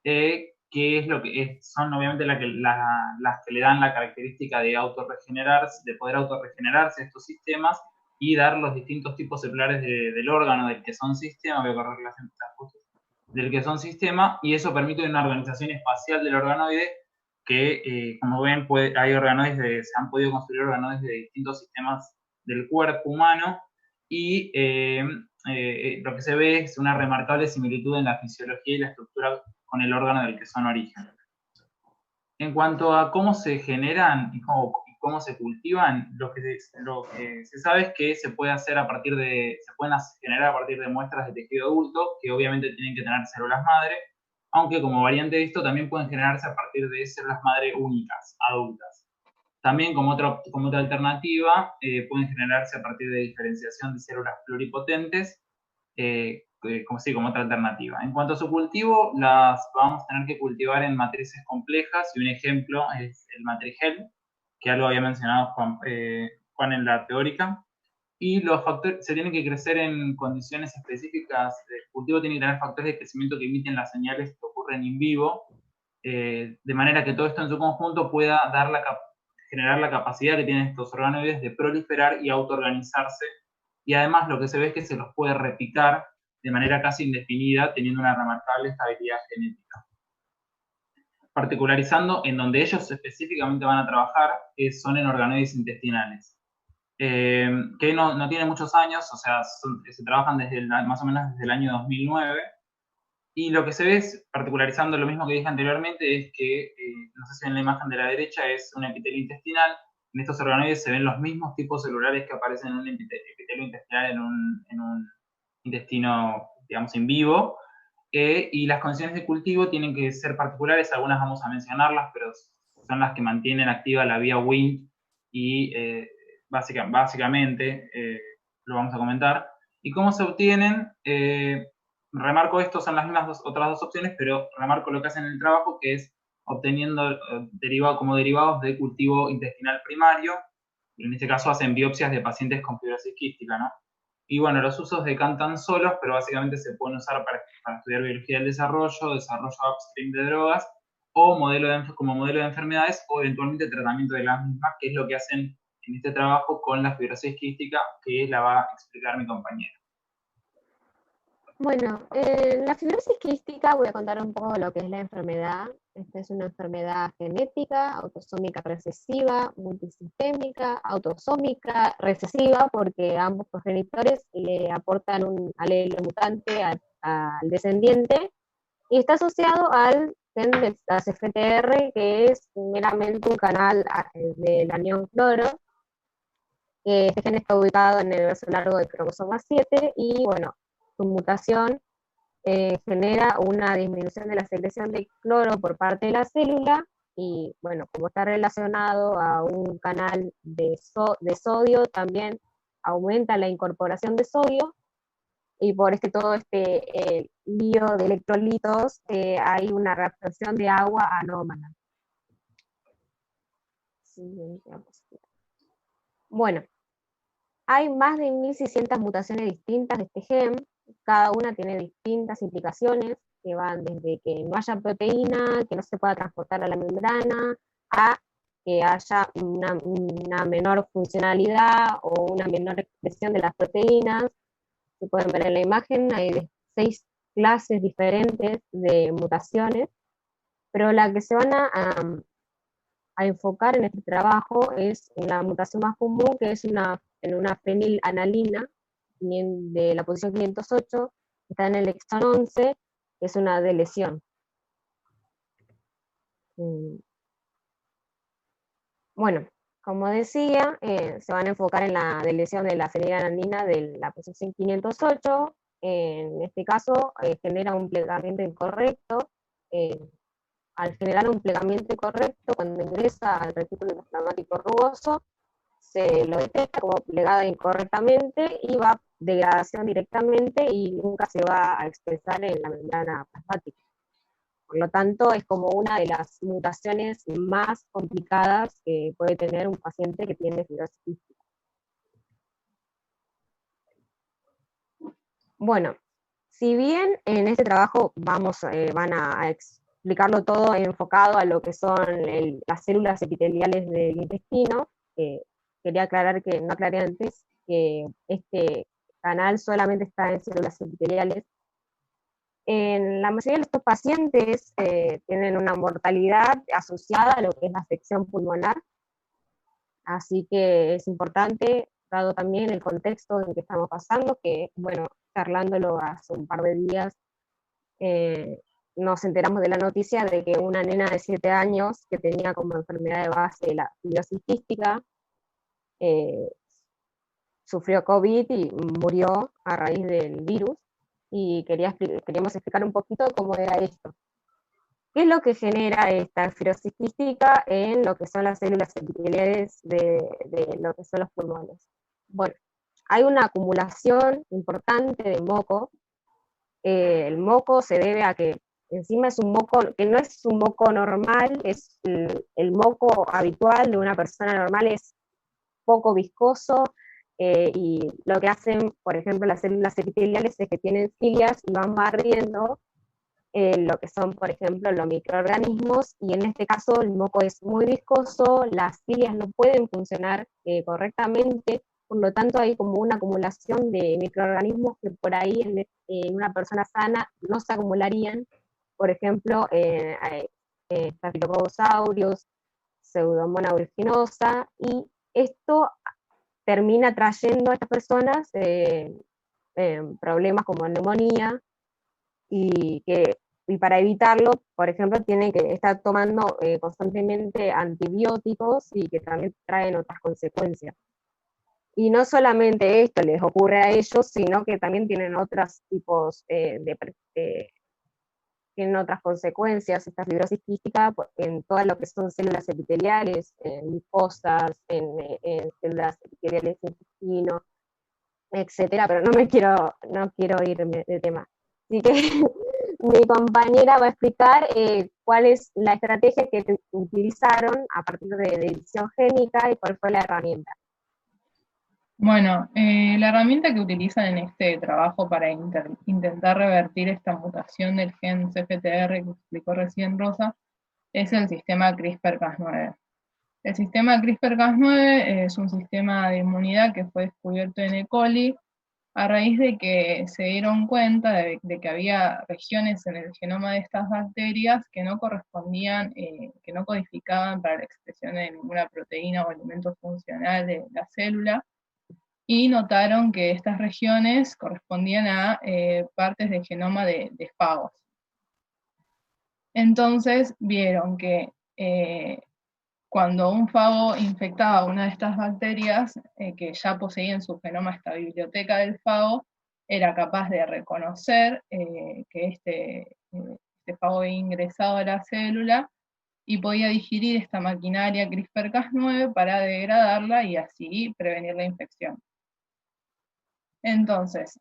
que es lo que son obviamente las que le dan la característica de autorregenerarse, de poder autorregenerarse estos sistemas y dar los distintos tipos celulares del órgano del que son sistema, voy a correr las fotos, del que son sistema, y eso permite una organización espacial del organoide que, como ven, hay organoides, se han podido construir organoides de distintos sistemas del cuerpo humano, y lo que se ve es una remarcable similitud en la fisiología y la estructura con el órgano del que son origen. En cuanto a cómo se generan y cómo se cultivan, lo que se sabe es que se pueden generar a partir de muestras de tejido adulto, que obviamente tienen que tener células madre, aunque como variante de esto también pueden generarse a partir de células madre únicas, adultas. También como otra alternativa, pueden generarse a partir de diferenciación de células pluripotentes, como otra alternativa. En cuanto a su cultivo, las vamos a tener que cultivar en matrices complejas, y un ejemplo es el matrigel, que algo había mencionado Juan en la teórica, y los factores se tienen que crecer en condiciones específicas. El cultivo tiene que tener factores de crecimiento que imiten las señales que ocurren in vivo, de manera que todo esto en su conjunto pueda generar la capacidad que tienen estos organoides de proliferar y autoorganizarse, y además lo que se ve es que se los puede replicar de manera casi indefinida, teniendo una remarcable estabilidad genética. Particularizando, en donde ellos específicamente van a trabajar son en organoides intestinales, que no tienen muchos años, o sea, se trabajan más o menos desde el año 2009, y lo que se ve es, particularizando lo mismo que dije anteriormente, es que, no sé si ven la imagen de la derecha, es un epitelio intestinal. En estos organoides se ven los mismos tipos celulares que aparecen en un epitelio intestinal en un intestino, digamos, in vivo, y las condiciones de cultivo tienen que ser particulares, algunas vamos a mencionarlas, pero son las que mantienen activa la vía wind y básicamente lo vamos a comentar. ¿Y cómo se obtienen? Remarco esto, son las mismas otras dos opciones, pero remarco lo que hacen en el trabajo, que es obteniendo como derivados de cultivo intestinal primario, y en este caso hacen biopsias de pacientes con fibrosis quística, ¿no? Y bueno, los usos decantan solos, pero básicamente se pueden usar para estudiar biología del desarrollo upstream de drogas, o como modelo de enfermedades, o eventualmente tratamiento de las mismas, que es lo que hacen en este trabajo con la fibrosis quística, que la va a explicar mi compañera. Bueno, la fibrosis quística, voy a contar un poco lo que es la enfermedad. Esta es una enfermedad genética, autosómica recesiva, multisistémica, autosómica recesiva, porque ambos progenitores le aportan un alelo mutante al descendiente, y está asociado al gen de las FTR, que es meramente un canal del anión cloro. Este gen está ubicado en el verso largo del cromosoma 7, y bueno, su mutación genera una disminución de la secreción de cloro por parte de la célula, y bueno, como está relacionado a un canal de sodio, también aumenta la incorporación de sodio, y por todo este lío de electrolitos hay una reabsorción de agua anómala. Bueno, hay más de 1.600 mutaciones distintas de este gen. Cada una tiene distintas implicaciones, que van desde que no haya proteína, que no se pueda transportar a la membrana, a que haya una menor funcionalidad o una menor expresión de las proteínas. Se pueden ver en la imagen, hay 6 clases diferentes de mutaciones, pero la que se van a enfocar en este trabajo es la mutación más común, que es en una fenilanalina, de la posición 508, está en el exón 11, que es una deleción. Bueno, como decía, se van a enfocar en la deleción de la fenilalanina de la posición 508. En este caso, genera un plegamiento incorrecto. Al generar un plegamiento incorrecto, cuando ingresa al retículo endoplasmático rugoso, se lo detecta como plegada incorrectamente y va a degradación directamente y nunca se va a expresar en la membrana plasmática. Por lo tanto, es como una de las mutaciones más complicadas que puede tener un paciente que tiene fibrosis quística. Bueno, si bien en este trabajo van a explicarlo todo enfocado a lo que son las células epiteliales del intestino, quería aclarar que no aclaré antes que este canal solamente está en células epiteliales. En la mayoría de estos pacientes tienen una mortalidad asociada a lo que es la afección pulmonar, así que es importante, dado también el contexto en que estamos pasando, que bueno, charlándolo hace un par de días, nos enteramos de la noticia de que una nena de 7 años que tenía como enfermedad de base la fibrosis quística, sufrió COVID y murió a raíz del virus, y queríamos explicar un poquito cómo era esto. ¿Qué es lo que genera esta fibrosis quística en lo que son las células epiteliales de lo que son los pulmones? Bueno, hay una acumulación importante de moco. El moco se debe a que encima es un moco que no es un moco normal, es el moco habitual de una persona normal, es poco viscoso, y lo que hacen, por ejemplo, las células epiteliales es que tienen cilias y van barriendo lo que son, por ejemplo, los microorganismos, y en este caso el moco es muy viscoso, las cilias no pueden funcionar correctamente, por lo tanto hay como una acumulación de microorganismos que por ahí en una persona sana no se acumularían, por ejemplo, Staphylococcus aureus, Pseudomonas aeruginosa, y esto termina trayendo a estas personas problemas como neumonía, y para evitarlo, por ejemplo, tienen que estar tomando constantemente antibióticos, y que también traen otras consecuencias. Y no solamente esto les ocurre a ellos, sino que también tienen otros tipos de tienen otras consecuencias, esta fibrosis quística, en todas lo que son células epiteliales, en mucosas, en células epiteliales del intestino, etcétera, pero no quiero irme de tema. Así que mi compañera va a explicar cuál es la estrategia que utilizaron a partir de edición génica y cuál fue la herramienta. Bueno, la herramienta que utilizan en este trabajo para intentar revertir esta mutación del gen CFTR que explicó recién Rosa es el sistema CRISPR-Cas9. El sistema CRISPR-Cas9 es un sistema de inmunidad que fue descubierto en E. coli a raíz de que se dieron cuenta de que había regiones en el genoma de estas bacterias que no correspondían, que no codificaban para la expresión de ninguna proteína o alimento funcional de la célula, y notaron que estas regiones correspondían a partes del genoma de fagos. Entonces vieron que cuando un fago infectaba una de estas bacterias, que ya poseía en su genoma esta biblioteca del fago, era capaz de reconocer que este fago había ingresado a la célula y podía digerir esta maquinaria CRISPR-Cas9 para degradarla y así prevenir la infección. Entonces,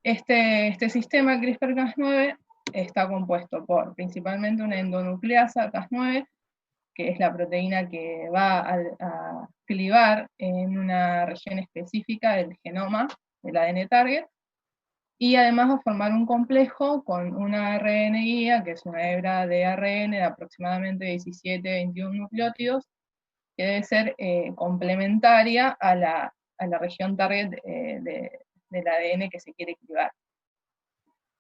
este sistema CRISPR-Cas9 está compuesto por principalmente una endonucleasa Cas9, que es la proteína que va a clivar en una región específica del genoma del ADN target, y además va a formar un complejo con una ARN guía, que es una hebra de ARN de aproximadamente 17-21 nucleótidos, que debe ser complementaria a la región target del ADN que se quiere clivar.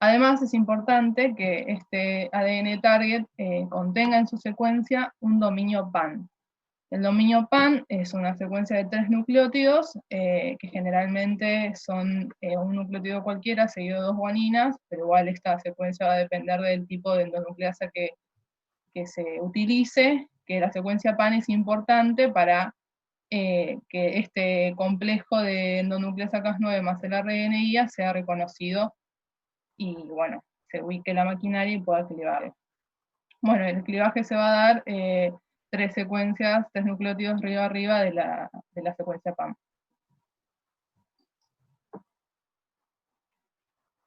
Además, es importante que este ADN target contenga en su secuencia un dominio PAN. El dominio PAN es una secuencia de 3 nucleótidos, que generalmente son un nucleótido cualquiera seguido de 2 guaninas, pero igual esta secuencia va a depender del tipo de endonucleasa que se utilice, que la secuencia PAN es importante para que este complejo de endonucleasa Cas9 más el ARN guía sea reconocido y, bueno, se ubique la maquinaria y pueda clivarlo. Bueno, el clivaje se va a dar 3 secuencias, 3 nucleótidos río arriba de la secuencia PAN.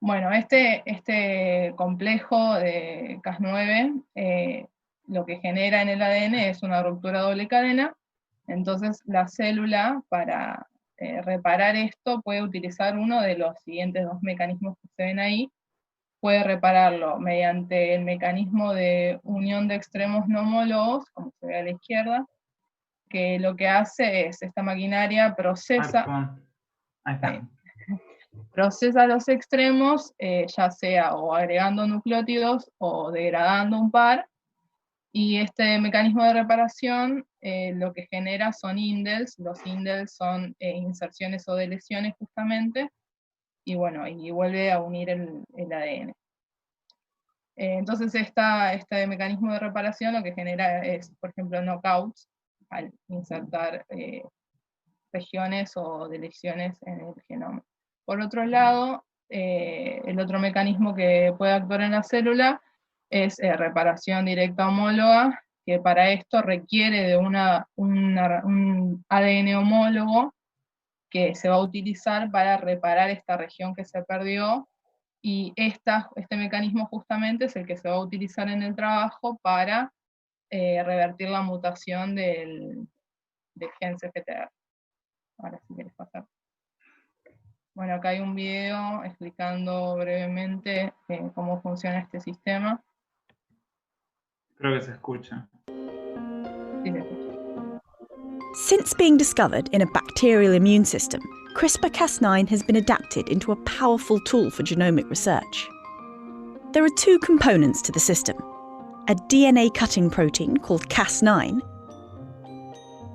Bueno, este complejo de Cas9 lo que genera en el ADN es una ruptura doble cadena. Entonces la célula, para reparar esto, puede utilizar uno de los siguientes 2 mecanismos que se ven ahí. Puede repararlo mediante el mecanismo de unión de extremos no homólogos, como se ve a la izquierda, que lo que hace es, esta maquinaria procesa los extremos, ya sea o agregando nucleótidos o degradando un par, y este mecanismo de reparación lo que genera son indels. Los indels son inserciones o deleciones justamente, y bueno, y vuelve a unir el ADN. Entonces este mecanismo de reparación lo que genera es, por ejemplo, knockouts, al insertar regiones o deleciones en el genoma. Por otro lado, el otro mecanismo que puede actuar en la célula es reparación directa homóloga, que para esto requiere de un ADN homólogo que se va a utilizar para reparar esta región que se perdió, y este mecanismo justamente es el que se va a utilizar en el trabajo para revertir la mutación del gen CFTR. Ahora sí quieres pasar. Bueno, acá hay un video explicando brevemente cómo funciona este sistema. Creo que se escucha. Sí, se escucha. Since being discovered in a bacterial immune system, CRISPR-Cas9 has been adapted into a powerful tool for genomic research. There are 2 components to the system: a DNA cutting protein called Cas9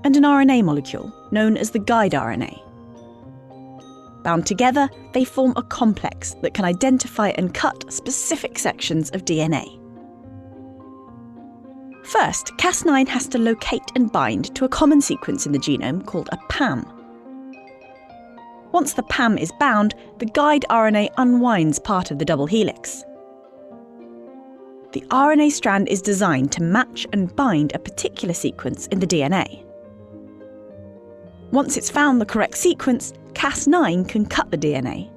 and an RNA molecule known as the guide RNA. Bound together, they form a complex that can identify and cut specific sections of DNA. First, Cas9 has to locate and bind to a common sequence in the genome called a PAM. Once the PAM is bound, the guide RNA unwinds part of the double helix. The RNA strand is designed to match and bind a particular sequence in the DNA. Once it's found the correct sequence, Cas9 can cut the DNA.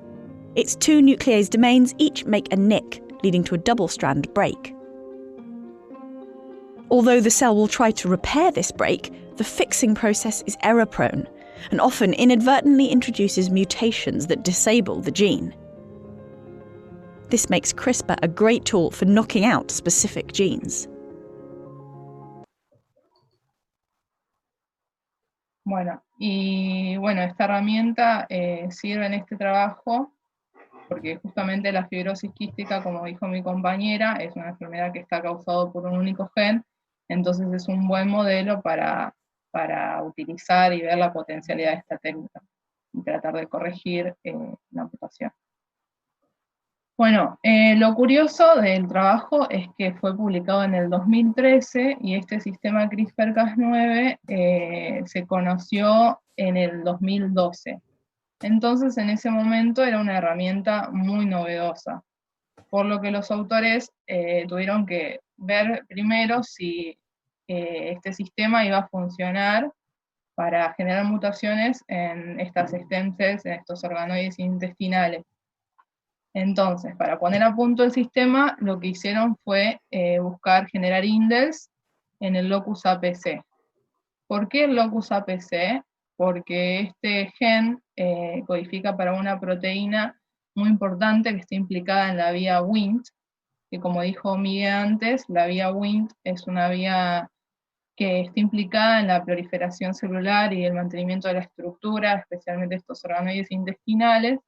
Its 2 nuclease domains each make a nick, leading to a double-strand break. Although the cell will try to repair this break, the fixing process is error-prone and often inadvertently introduces mutations that disable the gene. This makes CRISPR a great tool for knocking out specific genes. Bueno, esta herramienta sirve en este trabajo porque justamente la fibrosis quística, como dijo mi compañera, es una enfermedad que está causada por un único gen, entonces es un buen modelo para utilizar y ver la potencialidad de esta técnica y tratar de corregir la mutación. Bueno, lo curioso del trabajo es que fue publicado en el 2013 y este sistema CRISPR-Cas9 se conoció en el 2012. Entonces, en ese momento era una herramienta muy novedosa, por lo que los autores tuvieron que ver primero si este sistema iba a funcionar para generar mutaciones en estas stem cells, en estos organoides intestinales. Entonces, para poner a punto el sistema, lo que hicieron fue buscar generar indels en el locus APC. ¿Por qué el locus APC? Porque este gen codifica para una proteína muy importante que está implicada en la vía Wnt, que como dijo Miguel antes, la vía Wnt es una vía que está implicada en la proliferación celular y el mantenimiento de la estructura, especialmente estos organoides intestinales.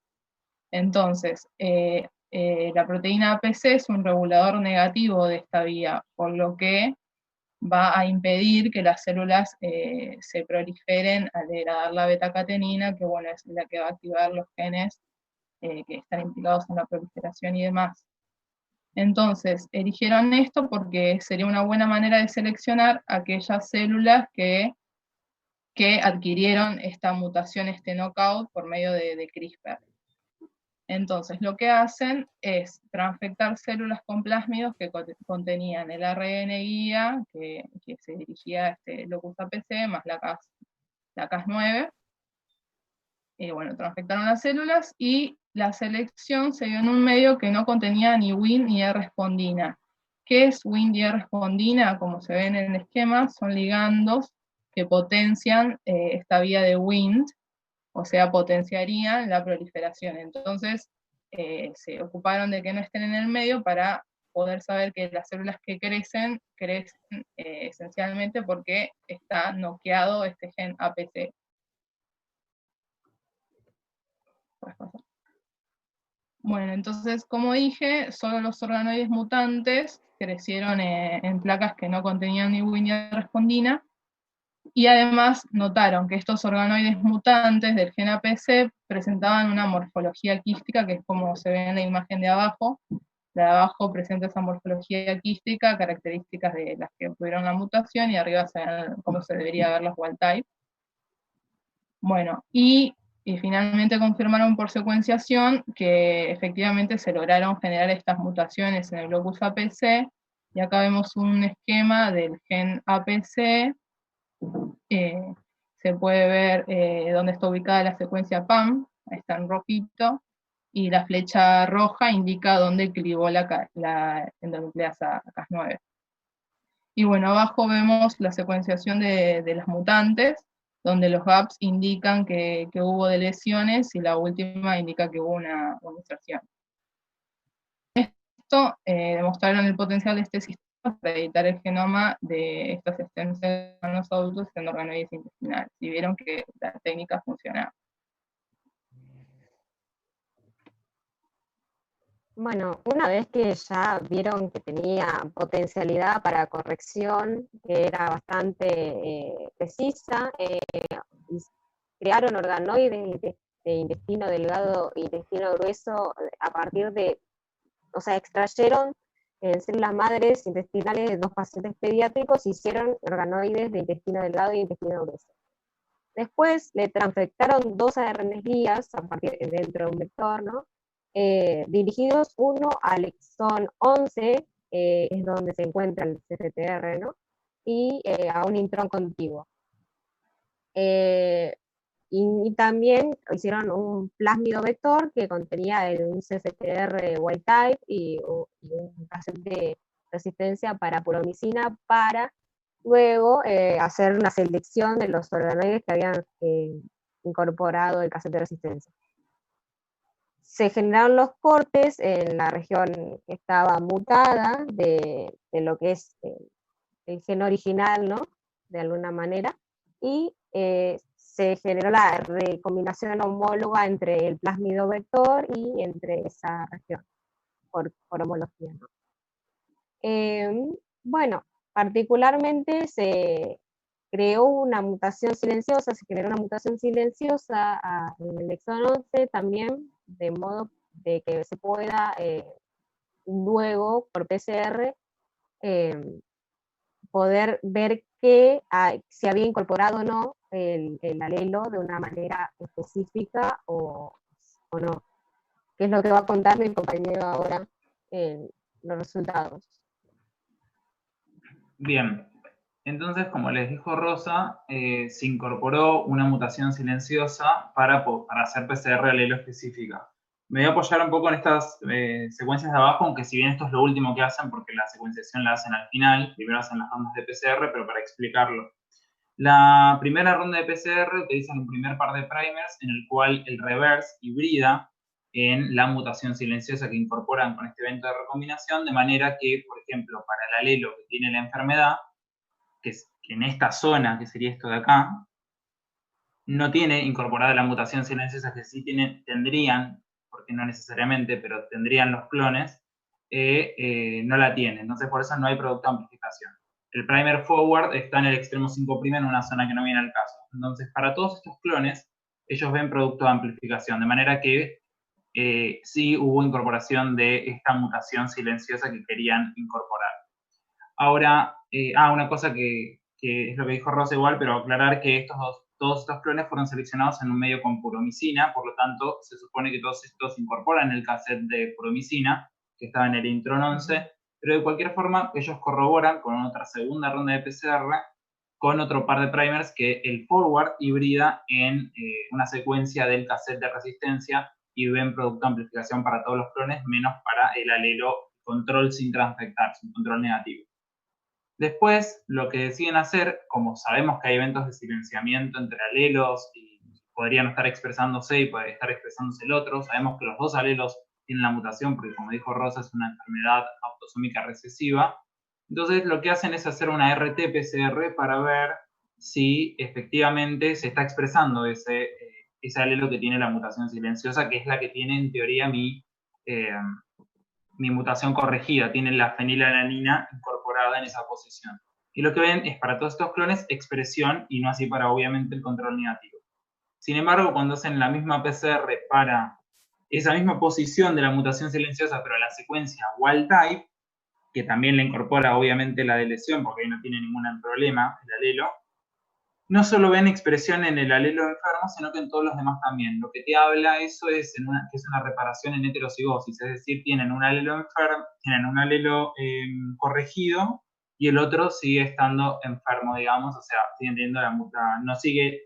Entonces, la proteína APC es un regulador negativo de esta vía, por lo que va a impedir que las células se proliferen al degradar la beta-catenina, que bueno, es la que va a activar los genes que están implicados en la proliferación y demás. Entonces, eligieron esto porque sería una buena manera de seleccionar aquellas células que adquirieron esta mutación, este knockout, por medio de CRISPR. Entonces, lo que hacen es transfectar células con plásmidos que contenían el ARN guía, que se dirigía a este locus APC, más la Cas9. Bueno, transfectaron las células y la selección se dio en un medio que no contenía ni Wnt ni R-spondina. ¿Qué es Wnt y R-spondina? Como se ven en el esquema, son ligandos que potencian esta vía de Wnt, o sea, potenciarían la proliferación. Entonces, se ocuparon de que no estén en el medio para poder saber que las células que crecen esencialmente porque está noqueado este gen APC. Bueno, entonces, como dije, solo los organoides mutantes crecieron en placas que no contenían ni Wnt ni R-spondina, y además notaron que estos organoides mutantes del gen APC presentaban una morfología quística, que es como se ve en la imagen de abajo. La de abajo presenta esa morfología quística, características de las que tuvieron la mutación, y arriba se ven cómo se debería ver las wild type. Bueno, y finalmente confirmaron por secuenciación que efectivamente se lograron generar estas mutaciones en el locus APC, y acá vemos un esquema del gen APC. Se puede ver dónde está ubicada la secuencia PAM, ahí está en rojito, y la flecha roja indica dónde clivó la endonucleasa Cas9. Y bueno, abajo vemos la secuenciación de las mutantes, donde los gaps indican que hubo deleciones y la última indica que hubo una inserción. Esto demostraron el potencial de este sistema para editar el genoma de estas stem cells en los adultos en organoides intestinales, y vieron que la técnica funcionaba. Bueno, una vez que ya vieron que tenía potencialidad para corrección, que era bastante precisa, crearon organoides de intestino delgado e intestino grueso a partir de, o sea, extrayeron células madres intestinales de 2 pacientes pediátricos, hicieron organoides de intestino delgado y intestino grueso. Después le transfectaron 2 ARN guías dentro de un vector, ¿no? Dirigidos uno al exón 11 es donde se encuentra el CFTR, ¿no? Y a un intrón contiguo. Y también hicieron un plásmido vector que contenía un CFTR wild type y un cassette de resistencia para puromicina, para luego hacer una selección de los organoides que habían incorporado el cassette de resistencia. Se generaron los cortes en la región que estaba mutada de lo que es el gen original, ¿no? De alguna manera, y se generó la recombinación homóloga entre el plásmido vector y entre esa región, por homología, ¿no? Bueno, particularmente se creó una mutación silenciosa, se generó una mutación silenciosa en el exón 11 también, de modo de que se pueda luego, por PCR, poder ver que se había incorporado o no el alelo de una manera específica o no, que es lo que va a contar mi compañero ahora en los resultados. Bien, entonces, como les dijo Rosa, se incorporó una mutación silenciosa para hacer PCR alelo específica. Me voy a apoyar un poco en estas secuencias de abajo, aunque si bien esto es lo último que hacen, porque la secuenciación la hacen al final, primero hacen las rondas de PCR, pero para explicarlo. La primera ronda de PCR utilizan un primer par de primers en el cual el reverse hibrida en la mutación silenciosa que incorporan con este evento de recombinación, de manera que, por ejemplo, para el alelo que tiene la enfermedad, que en esta zona, que sería esto de acá, no tiene incorporada la mutación silenciosa que sí tendrían, porque no necesariamente, pero tendrían los clones, no la tiene. Entonces, por eso no hay producto de amplificación. El primer forward está en el extremo 5' en una zona que no viene al caso. Entonces, para todos estos clones, ellos ven producto de amplificación, de manera que sí hubo incorporación de esta mutación silenciosa que querían incorporar. Ahora, una cosa que es lo que dijo Rosa igual, pero aclarar que todos estos clones fueron seleccionados en un medio con puromicina, por lo tanto, se supone que todos estos incorporan el cassette de puromicina, que estaba en el intron 11, pero de cualquier forma, ellos corroboran con otra segunda ronda de PCR, con otro par de primers, que el forward hibrida en una secuencia del cassette de resistencia y ven producto de amplificación para todos los clones, menos para el alelo control sin transfectar, sin control negativo. Después, lo que deciden hacer, como sabemos que hay eventos de silenciamiento entre alelos y podrían estar expresándose y puede estar expresándose el otro, sabemos que los dos alelos tienen la mutación, porque como dijo Rosa, es una enfermedad autosómica recesiva. Entonces, lo que hacen es hacer una RT-PCR para ver si efectivamente se está expresando ese alelo que tiene la mutación silenciosa, que es la que tiene en teoría mi mutación corregida, tiene la fenilalanina incorporada en esa posición. Y lo que ven es para todos estos clones expresión y no así para obviamente el control negativo. Sin embargo, cuando hacen la misma PCR para esa misma posición de la mutación silenciosa, pero la secuencia wild type, que también le incorpora obviamente la deleción, porque ahí no tiene ningún problema el alelo, no solo ven expresión en el alelo enfermo, sino que en todos los demás también. Lo que te habla eso es que es una reparación en heterocigosis, es decir, tienen un alelo enfermo, tienen un alelo corregido y el otro sigue estando enfermo, digamos, o sea, sigue teniendo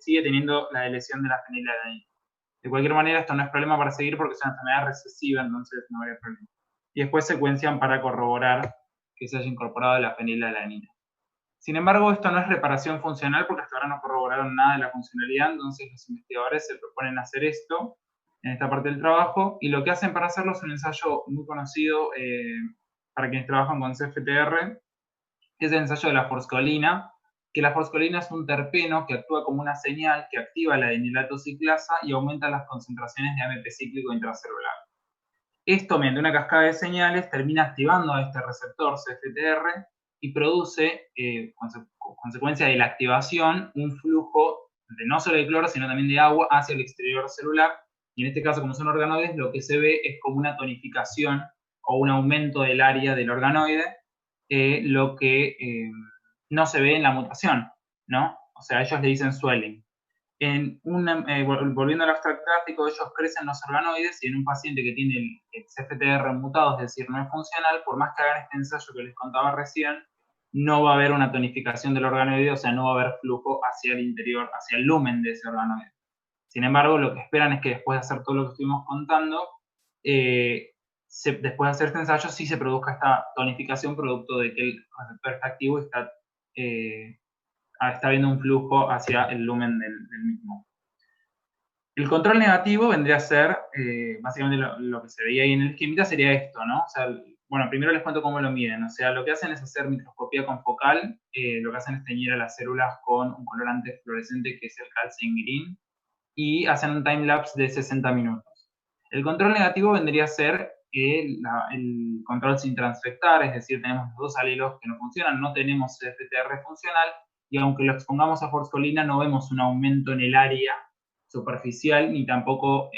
sigue teniendo la deleción de la fenilalanina. De cualquier manera, esto no es problema para seguir porque es una enfermedad recesiva, entonces no habría problema. Y después secuencian para corroborar que se haya incorporado la fenilalanina. Sin embargo, esto no es reparación funcional porque hasta ahora no corroboraron nada de la funcionalidad, entonces los investigadores se proponen hacer esto en esta parte del trabajo, y lo que hacen para hacerlo es un ensayo muy conocido para quienes trabajan con CFTR, que es el ensayo de la forscolina, que la forscolina es un terpeno que actúa como una señal que activa la dinilato ciclasa y aumenta las concentraciones de AMP cíclico intracelular. Esto, mediante una cascada de señales, termina activando a este receptor CFTR y produce, consecuencia de la activación, un flujo de no solo de cloro, sino también de agua hacia el exterior celular. Y en este caso, como son organoides, lo que se ve es como una tonificación o un aumento del área del organoide, lo que no se ve en la mutación, ¿no? O sea, ellos le dicen swelling. volviendo al abstracto gráfico, ellos crecen los organoides y en un paciente que tiene el CFTR mutado, es decir, no es funcional, por más que hagan este ensayo que les contaba recién, no va a haber una tonificación del organoide, o sea, no va a haber flujo hacia el interior, hacia el lumen de ese organoide. Sin embargo, lo que esperan es que después de hacer todo lo que estuvimos contando, después de hacer este ensayo, sí se produzca esta tonificación producto de que el receptor está activo y está viendo un flujo hacia el lumen del mismo. El control negativo vendría a ser, básicamente lo que se veía ahí en el esquemita sería esto, ¿no? O sea, bueno, primero les cuento cómo lo miden. O sea, lo que hacen es hacer microscopía confocal, lo que hacen es teñir a las células con un colorante fluorescente que es el calcium green, y hacen un timelapse de 60 minutos. El control negativo vendría a ser el control sin transfectar, es decir, tenemos los dos alelos que no funcionan, no tenemos CFTR funcional, y aunque lo expongamos a forscolina no vemos un aumento en el área superficial, ni tampoco,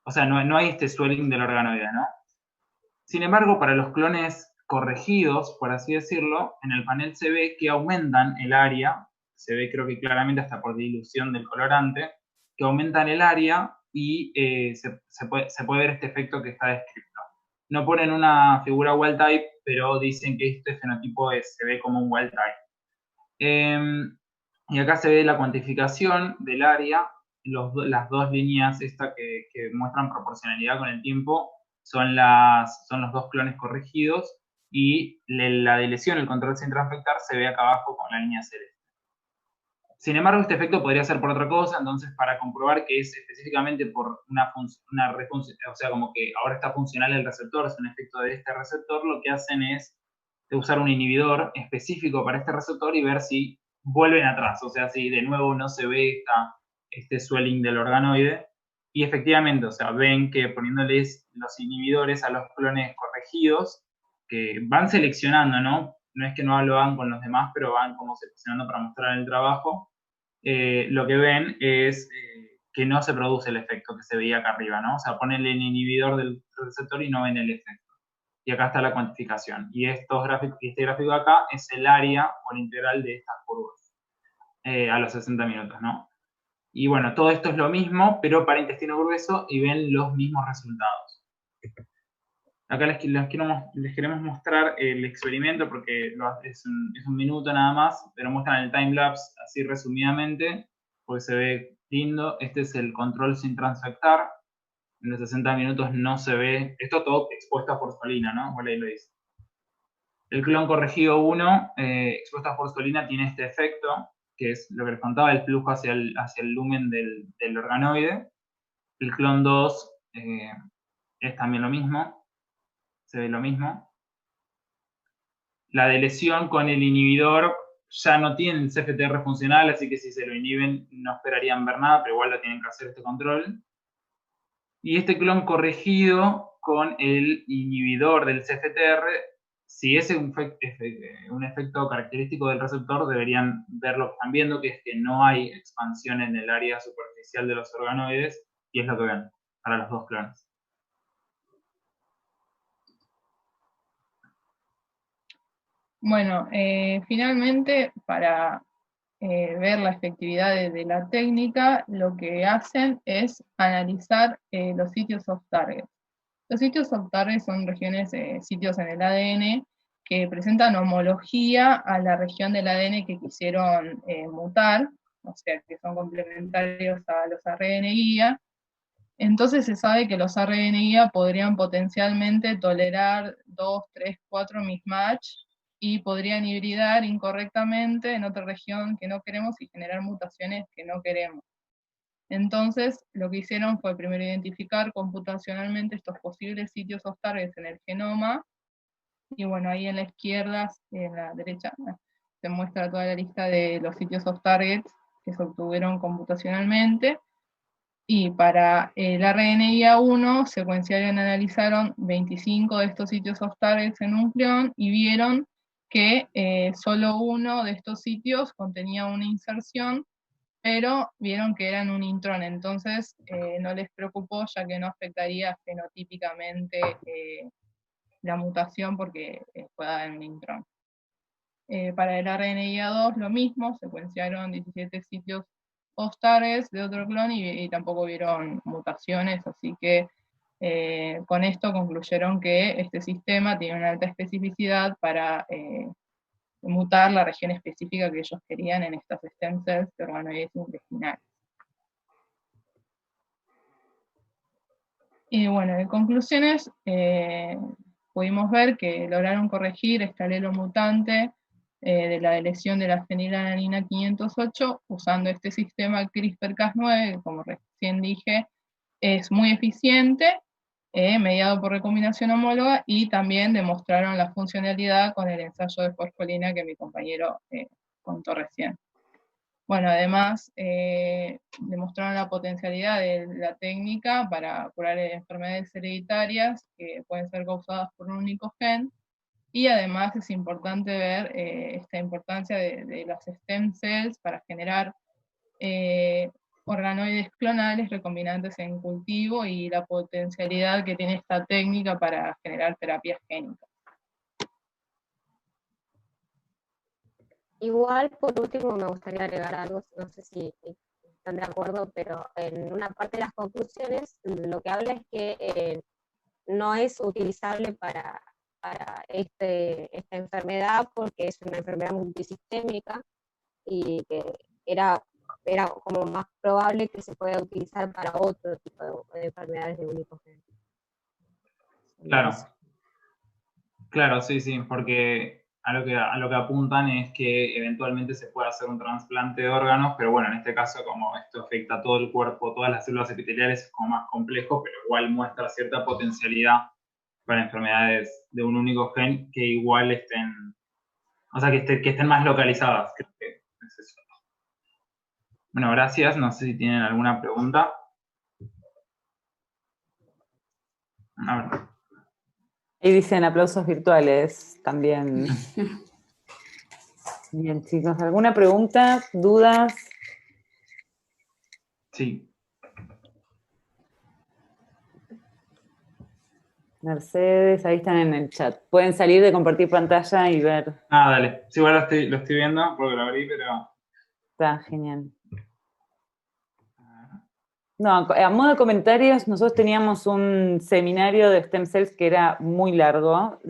o sea, no hay este swelling del organoide, ¿no? Sin embargo, para los clones corregidos, por así decirlo, en el panel se ve que aumentan el área, se ve creo que claramente hasta por dilución del colorante, que aumentan el área y se puede ver este efecto que está descrito. No ponen una figura wild type, pero dicen que este fenotipo se ve como un wild type. Y acá se ve la cuantificación del área, las dos líneas que muestran proporcionalidad con el tiempo son los dos clones corregidos, y la dilesión, el control sin transfectar, se ve acá abajo con la línea celeste. Sin embargo, este efecto podría ser por otra cosa, entonces para comprobar que es específicamente por una refunción, o sea, como que ahora está funcional el receptor, es un efecto de este receptor, lo que hacen es usar un inhibidor específico para este receptor y ver si vuelven atrás, o sea, si de nuevo no se ve este swelling del organoide. Y efectivamente, o sea, ven que poniéndoles los inhibidores a los clones corregidos, que van seleccionando, ¿no? No es que no lo hagan con los demás, pero van como seleccionando para mostrar el trabajo. Lo que ven es que no se produce el efecto que se veía acá arriba, ¿no? O sea, ponen el inhibidor del receptor y no ven el efecto. Y acá está la cuantificación. Y este gráfico de acá es el área o el integral de estas curvas a los 60 minutos, ¿no? Y bueno, todo esto es lo mismo, pero para intestino grueso, y ven los mismos resultados. Acá les queremos mostrar el experimento porque es un minuto nada más, pero muestran el timelapse así resumidamente, porque se ve lindo. Este es el control sin transfectar. En los 60 minutos no se ve, esto todo expuesto a forscolina, ¿no? Bueno, ahí lo dice. El clon corregido 1, expuesto a forscolina, tiene este efecto, que es lo que les contaba, el flujo hacia el lumen del organoide. El clon 2 es también lo mismo, se ve lo mismo. La delesión con el inhibidor ya no tienen CFTR funcional, así que si se lo inhiben no esperarían ver nada, pero igual lo tienen que hacer este control. Y este clon corregido con el inhibidor del CFTR, si es un efecto característico del receptor, deberían ver lo que están viendo, que es que no hay expansión en el área superficial de los organoides, y es lo que ven para los dos clones. Bueno, finalmente, para ver la efectividad de la técnica, lo que hacen es analizar los sitios off-target. Los sitios off-target son sitios en el ADN que presentan homología a la región del ADN que quisieron mutar, o sea, que son complementarios a los ARN guía. Entonces se sabe que los ARN guía podrían potencialmente tolerar 2, 3, 4 mismatch y podrían hibridar incorrectamente en otra región que no queremos y generar mutaciones que no queremos. Entonces, lo que hicieron fue primero identificar computacionalmente estos posibles sitios off-targets en el genoma, y bueno, ahí en la izquierda, en la derecha, se muestra toda la lista de los sitios off-targets que se obtuvieron computacionalmente, y para el RNA1 secuenciaron y analizaron 25 de estos sitios off-targets en un clon, y vieron que solo uno de estos sitios contenía una inserción, pero vieron que eran un intrón, entonces no les preocupó, ya que no afectaría fenotípicamente la mutación porque fue dada en un intrón. Para el RNA2 lo mismo, secuenciaron 17 sitios off-targets de otro clon y tampoco vieron mutaciones, así que con esto concluyeron que este sistema tiene una alta especificidad para mutar la región específica que ellos querían en estas stem cells de organoides intestinales. Y bueno, en conclusiones, pudimos ver que lograron corregir este alelo mutante de la lesión de la fenilalanina 508 usando este sistema CRISPR-Cas9, que como recién dije, es muy eficiente, mediado por recombinación homóloga, y también demostraron la funcionalidad con el ensayo de fosfolina que mi compañero contó recién. Bueno, además, demostraron la potencialidad de la técnica para curar enfermedades hereditarias que pueden ser causadas por un único gen, y además es importante ver esta importancia de las stem cells para generar organoides clonales recombinantes en cultivo y la potencialidad que tiene esta técnica para generar terapias génicas. Igual, por último, me gustaría agregar algo, no sé si están de acuerdo, pero en una parte de las conclusiones lo que habla es que no es utilizable para esta enfermedad porque es una enfermedad multisistémica y que era como más probable que se pueda utilizar para otro tipo de enfermedades de único gen. Claro. Claro, sí, porque a lo que apuntan es que eventualmente se puede hacer un trasplante de órganos, pero bueno, en este caso, como esto afecta a todo el cuerpo, todas las células epiteliales, es como más complejo, pero igual muestra cierta potencialidad para enfermedades de un único gen que igual estén, o sea, que estén más localizadas. Creo que es eso. Bueno, gracias. No sé si tienen alguna pregunta. A ver. Y dicen aplausos virtuales también. Bien, chicos, ¿alguna pregunta? ¿Dudas? Sí. Mercedes, ahí están en el chat. Pueden salir de compartir pantalla y ver. Ah, dale. Sí, igual lo estoy viendo porque lo abrí, pero... Está genial. No, a modo de comentarios, nosotros teníamos un seminario de stem cells que era muy largo.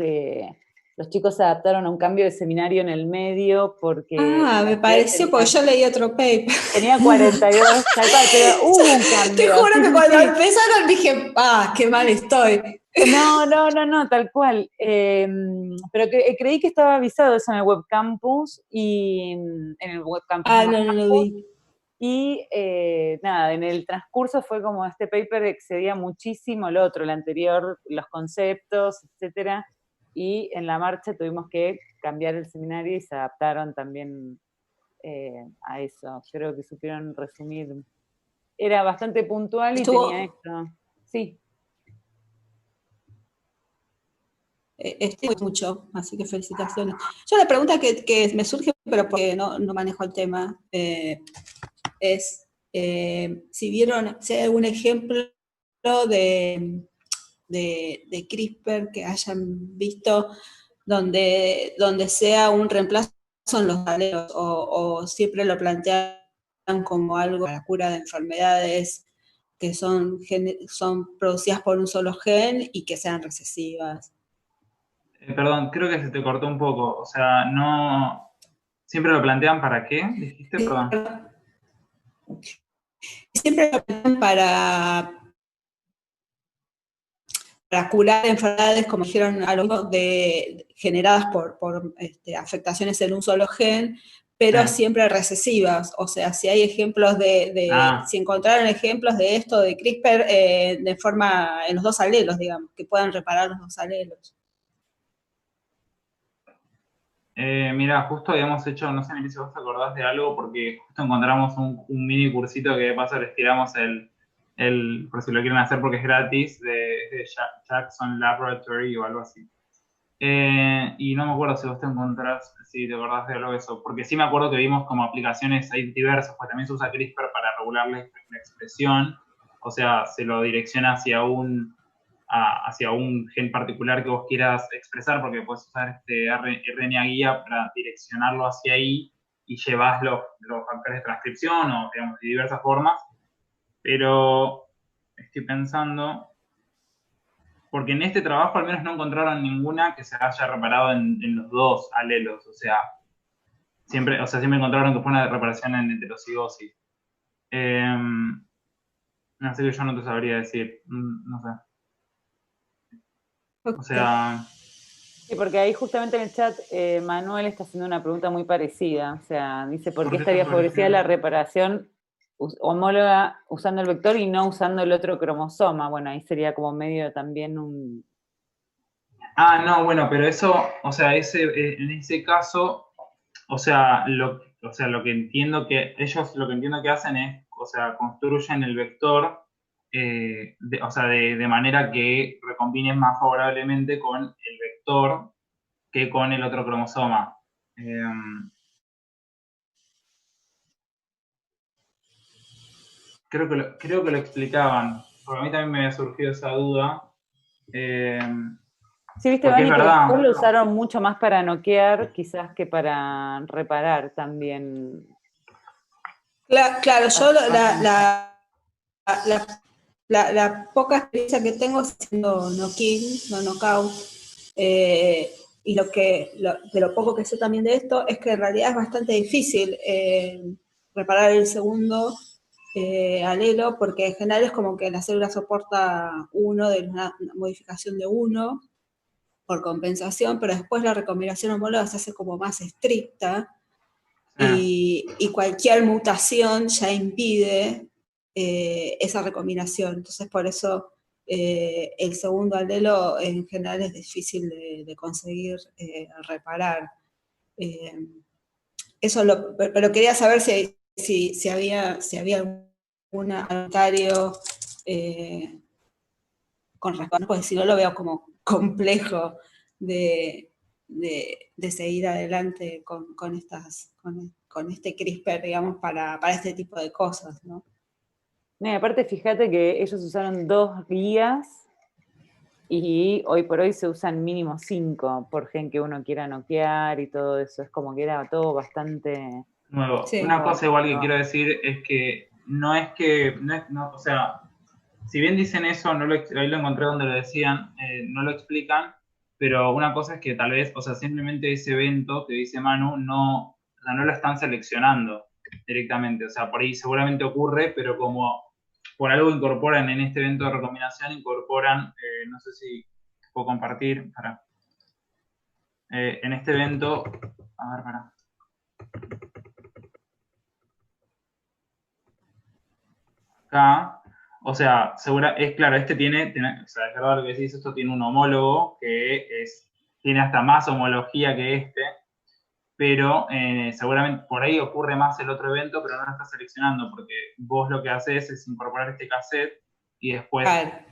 Los chicos se adaptaron a un cambio de seminario en el medio porque... Me pareció, porque yo leí otro paper. Tenía 42, pero hubo un cambio. Te juro que cuando empezaron dije, qué mal estoy. No, tal cual. Pero creí que estaba avisado eso en el Web Campus y en el Web Campus. No lo vi. Y nada, en el transcurso fue como este paper excedía muchísimo el otro, el anterior, los conceptos, etcétera, y en la marcha tuvimos que cambiar el seminario y se adaptaron también a eso. Creo que supieron resumir. Era bastante puntual y tenía esto. Sí. Estuve mucho, así que felicitaciones. Yo la pregunta que me surge, pero porque no manejo el tema, es si hay algún ejemplo de CRISPR que hayan visto donde sea un reemplazo en los alelos, o siempre lo plantean como algo para la cura de enfermedades que son producidas por un solo gen y que sean recesivas. Perdón, creo que se te cortó un poco. O sea, no... ¿Siempre lo plantean para qué? ¿Dijiste? Perdón. Siempre lo plantean para curar enfermedades, como dijeron, generadas por afectaciones en un solo gen, pero siempre recesivas. O sea, si hay ejemplos si encontraron ejemplos de esto, de CRISPR, en los dos alelos, digamos, que puedan reparar los dos alelos. Mira, justo habíamos hecho, no sé si vos te acordás de algo, porque justo encontramos un mini cursito que de paso les tiramos por si lo quieren hacer porque es gratis, de Jackson Laboratory o algo así. Y no me acuerdo si vos te acordás de algo de eso, porque sí me acuerdo que vimos como aplicaciones ahí diversas, pues también se usa CRISPR para regular la expresión, o sea, se lo direcciona hacia un gen particular que vos quieras expresar, porque puedes usar RNA guía para direccionarlo hacia ahí, y llevas los factores de transcripción o, digamos, de diversas formas, pero estoy pensando, porque en este trabajo al menos no encontraron ninguna que se haya reparado en los dos alelos, o sea, siempre encontraron que fue una reparación en heterocigosis. Así que yo no te sabría decir, no sé. O sea... Sí, porque ahí justamente en el chat Manuel está haciendo una pregunta muy parecida. O sea, dice, ¿por qué estaría favorecida la reparación homóloga usando el vector y no usando el otro cromosoma? Bueno, ahí sería como medio también un... Ah, no, bueno, pero eso, o sea, en ese caso, o sea, lo que entiendo que ellos lo que entiendo que hacen es, o sea, construyen el vector, de manera que recombines más favorablemente con el vector que con el otro cromosoma. Creo que lo explicaban, porque a mí también me había surgido esa duda. Sí, viste, Vani, que después lo usaron mucho más para noquear, quizás que para reparar también. Claro, yo la poca experiencia que tengo es haciendo no kill, no knockout, y de lo poco que sé también de esto es que en realidad es bastante difícil reparar el segundo alelo, porque en general es como que la célula soporta uno de una modificación de uno por compensación, pero después la recombinación homóloga se hace como más estricta y cualquier mutación ya impide esa recombinación. Entonces por eso el segundo alelo en general es difícil de conseguir reparar. Pero quería saber si había algún comentario con respecto, porque si no lo veo como complejo de seguir adelante con este CRISPR, digamos, para este tipo de cosas, ¿no? No, y aparte fíjate que ellos usaron 2 guías y hoy por hoy se usan mínimo 5 por gen que uno quiera noquear y todo eso. Es como que era todo bastante... Nuevo. Sí. Una cosa igual que quiero decir es que o sea, si bien dicen eso, ahí lo encontré donde lo decían, no lo explican, pero una cosa es que tal vez, o sea, simplemente ese evento que dice Manu, no lo están seleccionando directamente, o sea, por ahí seguramente ocurre, pero como por algo incorporan en este evento de recombinación, no sé si puedo compartir, en este evento, a ver, acá, o sea, es claro, o sea, es verdad lo que decís, esto tiene un homólogo que tiene hasta más homología que este, pero seguramente por ahí ocurre más el otro evento, pero no lo estás seleccionando, porque vos lo que haces es incorporar este cassette y después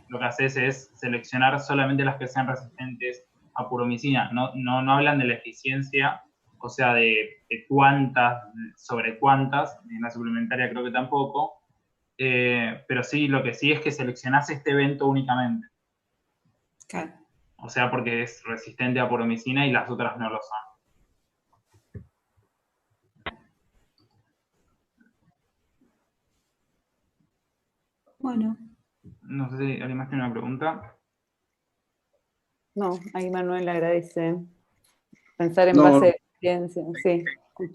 lo que haces es seleccionar solamente las que sean resistentes a puromicina. No hablan de la eficiencia, o sea, de cuántas, sobre cuántas, en la suplementaria creo que tampoco, pero sí, lo que sí es que seleccionás este evento únicamente. Claro. O sea, porque es resistente a puromicina y las otras no lo son. Bueno. No sé si alguien más tiene una pregunta. No, ahí Manuel agradece pensar en base de ciencia. Sí.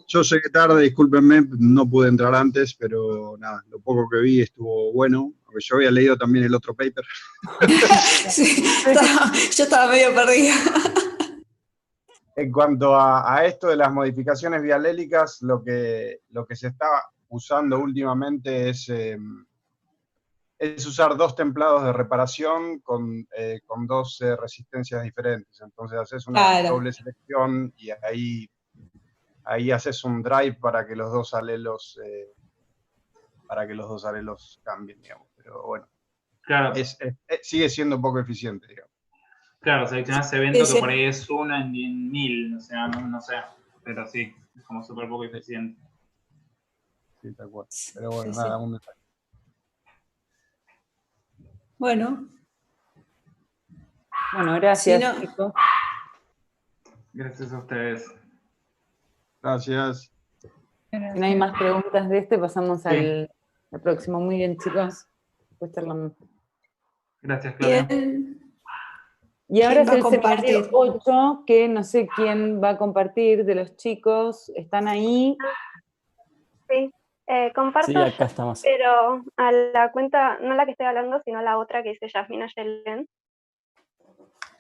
Yo llegué tarde, discúlpenme, no pude entrar antes, pero nada, lo poco que vi estuvo bueno, porque yo había leído también el otro paper. Sí, yo estaba medio perdida. En cuanto a esto de las modificaciones bialélicas, lo que se está usando últimamente es usar 2 templados de reparación con 2 resistencias diferentes. Entonces haces una doble selección y ahí haces un drive para que los dos alelos cambien, digamos. Pero bueno, claro. Sigue siendo poco eficiente, digamos. Claro, seleccionás evento que por ahí es 1 en 10.000, o sea, no sé, pero sí, es como súper poco eficiente. Sí, tal cual. Pero bueno, nada, un detalle. Bueno. Bueno, gracias, Si no... Gracias a ustedes. Gracias. Si no hay más preguntas de pasamos al próximo. Muy bien, chicos. Después charlamos. Gracias, Claudia. Y ahora es va a el seminario compartir? 8, que no sé quién va a compartir de los chicos. ¿Están ahí? Sí, comparto Sí, acá yo, estamos. pero a la cuenta, no la que estoy hablando, sino la otra que dice Yasmina Ayelen.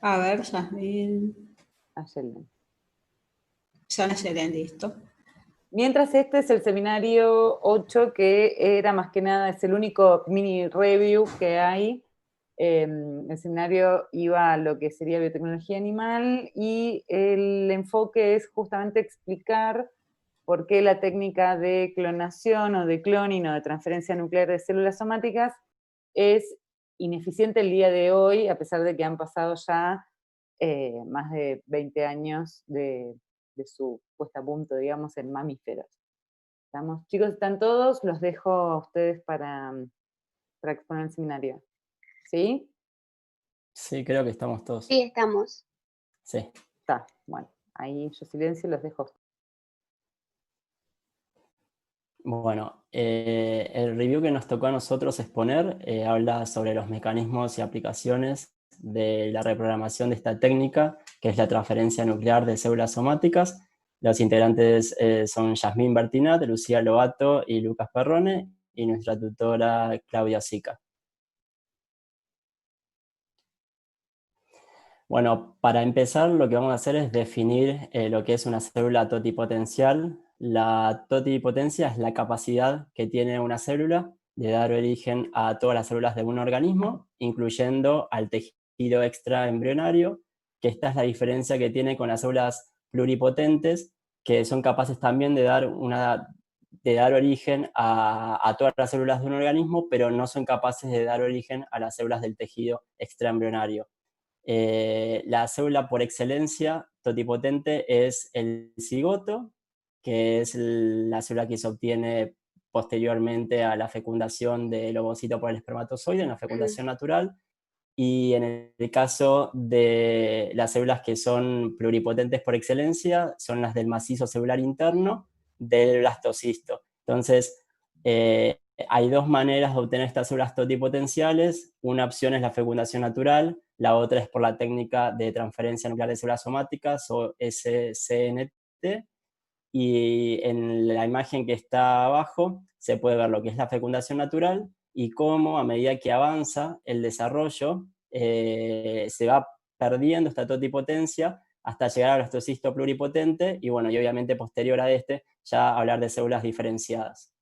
A ver, Yasmin. Ayelen. Ayelen, listo. Mientras este es el seminario 8, que era más que nada, es el único mini review que hay. El seminario iba a lo que sería biotecnología animal y el enfoque es justamente explicar por qué la técnica de clonación o de cloning o de transferencia nuclear de células somáticas es ineficiente el día de hoy, a pesar de que han pasado ya más de 20 años de su puesta a punto, digamos, en mamíferos. ¿Estamos? Chicos, ¿están todos? Los dejo a ustedes para exponer el seminario. ¿Sí? Sí, creo que estamos todos. Sí, estamos. Sí. Está, bueno, ahí yo silencio y los dejo. Bueno, el review que nos tocó a nosotros exponer habla sobre los mecanismos y aplicaciones de la reprogramación de esta técnica, que es la transferencia nuclear de células somáticas. Los integrantes son Yasmín Bertinat, Lucía Lobato y Lucas Perrone, y nuestra tutora Claudia Sica. Bueno, para empezar lo que vamos a hacer es definir lo que es una célula totipotencial. La totipotencia es la capacidad que tiene una célula de dar origen a todas las células de un organismo, incluyendo al tejido extraembrionario, que esta es la diferencia que tiene con las células pluripotentes, que son capaces también de dar origen a todas las células de un organismo, pero no son capaces de dar origen a las células del tejido extraembrionario. La célula por excelencia totipotente es el cigoto, que es la célula que se obtiene posteriormente a la fecundación del ovocito por el espermatozoide, en la fecundación natural. Y en el caso de las células que son pluripotentes por excelencia, son las del macizo celular interno del blastocisto. Entonces, hay dos maneras de obtener estas células totipotenciales. Una opción es la fecundación natural, la otra es por la técnica de transferencia nuclear de células somáticas, o SCNT. Y en la imagen que está abajo se puede ver lo que es la fecundación natural y cómo a medida que avanza el desarrollo se va perdiendo esta totipotencia hasta llegar al blastocisto pluripotente y bueno, y obviamente posterior a este ya hablar de células diferenciadas.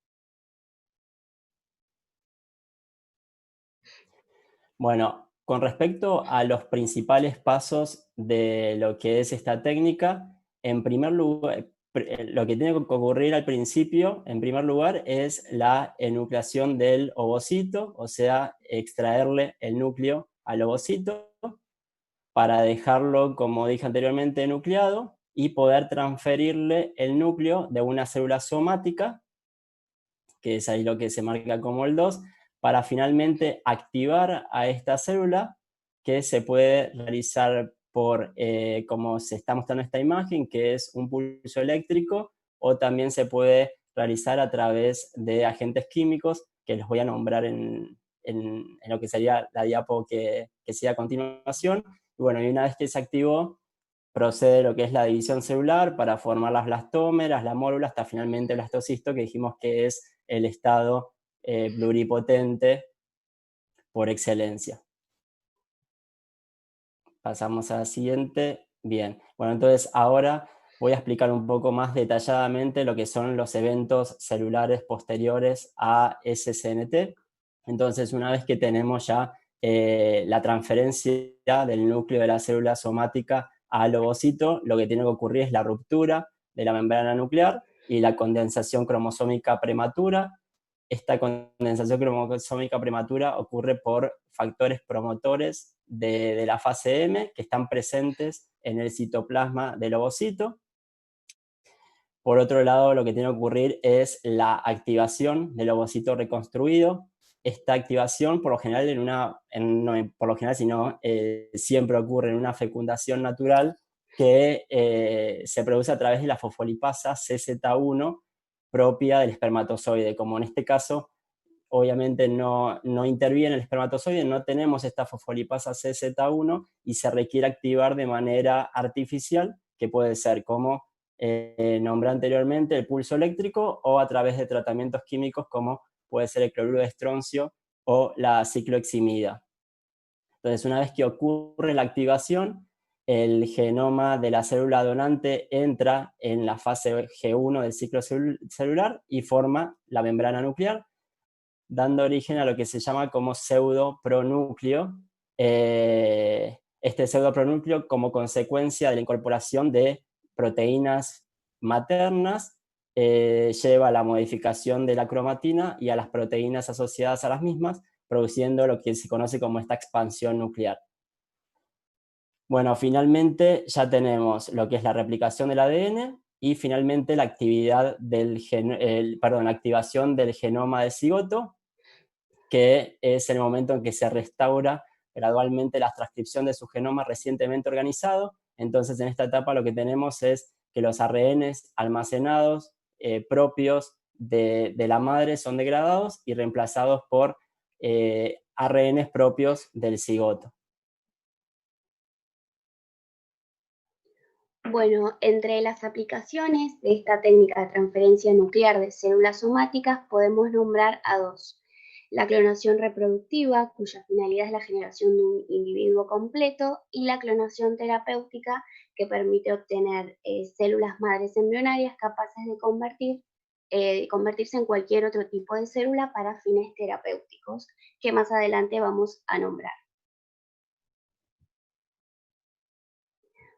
Bueno, con respecto a los principales pasos de lo que es esta técnica, en primer lugar, lo que tiene que ocurrir al principio, en primer lugar, es la enucleación del ovocito, o sea, extraerle el núcleo al ovocito para dejarlo, como dije anteriormente, enucleado y poder transferirle el núcleo de una célula somática, que es ahí lo que se marca como el 2, para finalmente activar a esta célula que se puede realizar por, como se está mostrando esta imagen, que es un pulso eléctrico, o también se puede realizar a través de agentes químicos, que les voy a nombrar en lo que sería la diapo que sigue a continuación. Y bueno, y una vez que se activó, procede lo que es la división celular para formar las blastómeras, la mórula, hasta finalmente el blastocisto, que dijimos que es el estado pluripotente por excelencia. Pasamos a la siguiente. Bien, bueno, entonces ahora voy a explicar un poco más detalladamente lo que son los eventos celulares posteriores a SCNT. Entonces, una vez que tenemos ya la transferencia del núcleo de la célula somática al ovocito, lo que tiene que ocurrir es la ruptura de la membrana nuclear y la condensación cromosómica prematura. Esta condensación cromosómica prematura ocurre por factores promotores de la fase M que están presentes en el citoplasma del ovocito. Por otro lado, lo que tiene que ocurrir es la activación del ovocito reconstruido. Esta activación, por lo general, siempre ocurre en una fecundación natural que se produce a través de la fosfolipasa CZ1, propia del espermatozoide, como en este caso, obviamente no interviene el espermatozoide, no tenemos esta fosfolipasa CZ1 y se requiere activar de manera artificial, que puede ser como nombré anteriormente el pulso eléctrico o a través de tratamientos químicos como puede ser el cloruro de estroncio o la cicloheximida. Entonces, una vez que ocurre la activación, el genoma de la célula donante entra en la fase G1 del ciclo celular y forma la membrana nuclear, dando origen a lo que se llama como pseudopronúcleo. Este pseudopronúcleo como consecuencia de la incorporación de proteínas maternas lleva a la modificación de la cromatina y a las proteínas asociadas a las mismas, produciendo lo que se conoce como esta expansión nuclear. Bueno, finalmente ya tenemos lo que es la replicación del ADN y finalmente la actividad la activación del genoma del cigoto, que es el momento en que se restaura gradualmente la transcripción de su genoma recientemente organizado. Entonces, en esta etapa lo que tenemos es que los ARNs almacenados propios de la madre son degradados y reemplazados por ARNs propios del cigoto. Bueno, entre las aplicaciones de esta técnica de transferencia nuclear de células somáticas podemos nombrar a dos. La clonación reproductiva, cuya finalidad es la generación de un individuo completo, y la clonación terapéutica, que permite obtener células madres embrionarias capaces de convertirse en cualquier otro tipo de célula para fines terapéuticos, que más adelante vamos a nombrar.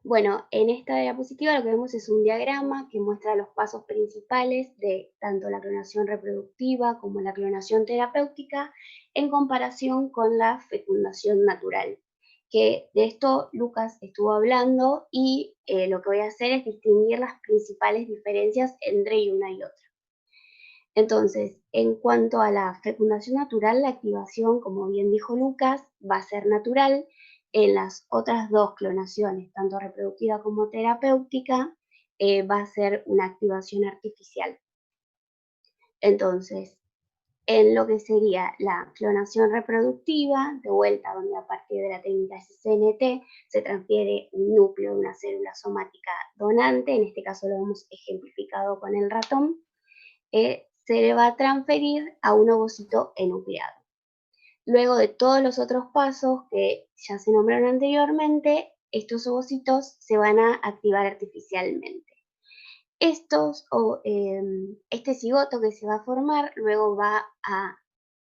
Bueno, en esta diapositiva lo que vemos es un diagrama que muestra los pasos principales de tanto la clonación reproductiva como la clonación terapéutica en comparación con la fecundación natural. Que de esto Lucas estuvo hablando y lo que voy a hacer es distinguir las principales diferencias entre una y otra. Entonces, en cuanto a la fecundación natural, la activación, como bien dijo Lucas, va a ser natural. En las otras dos clonaciones, tanto reproductiva como terapéutica, va a ser una activación artificial. Entonces, en lo que sería la clonación reproductiva, de vuelta donde a partir de la técnica SCNT se transfiere un núcleo de una célula somática donante, en este caso lo hemos ejemplificado con el ratón, se le va a transferir a un ovocito enucleado. Luego de todos los otros pasos que ya se nombraron anteriormente, estos ovocitos se van a activar artificialmente. Este cigoto que se va a formar luego va a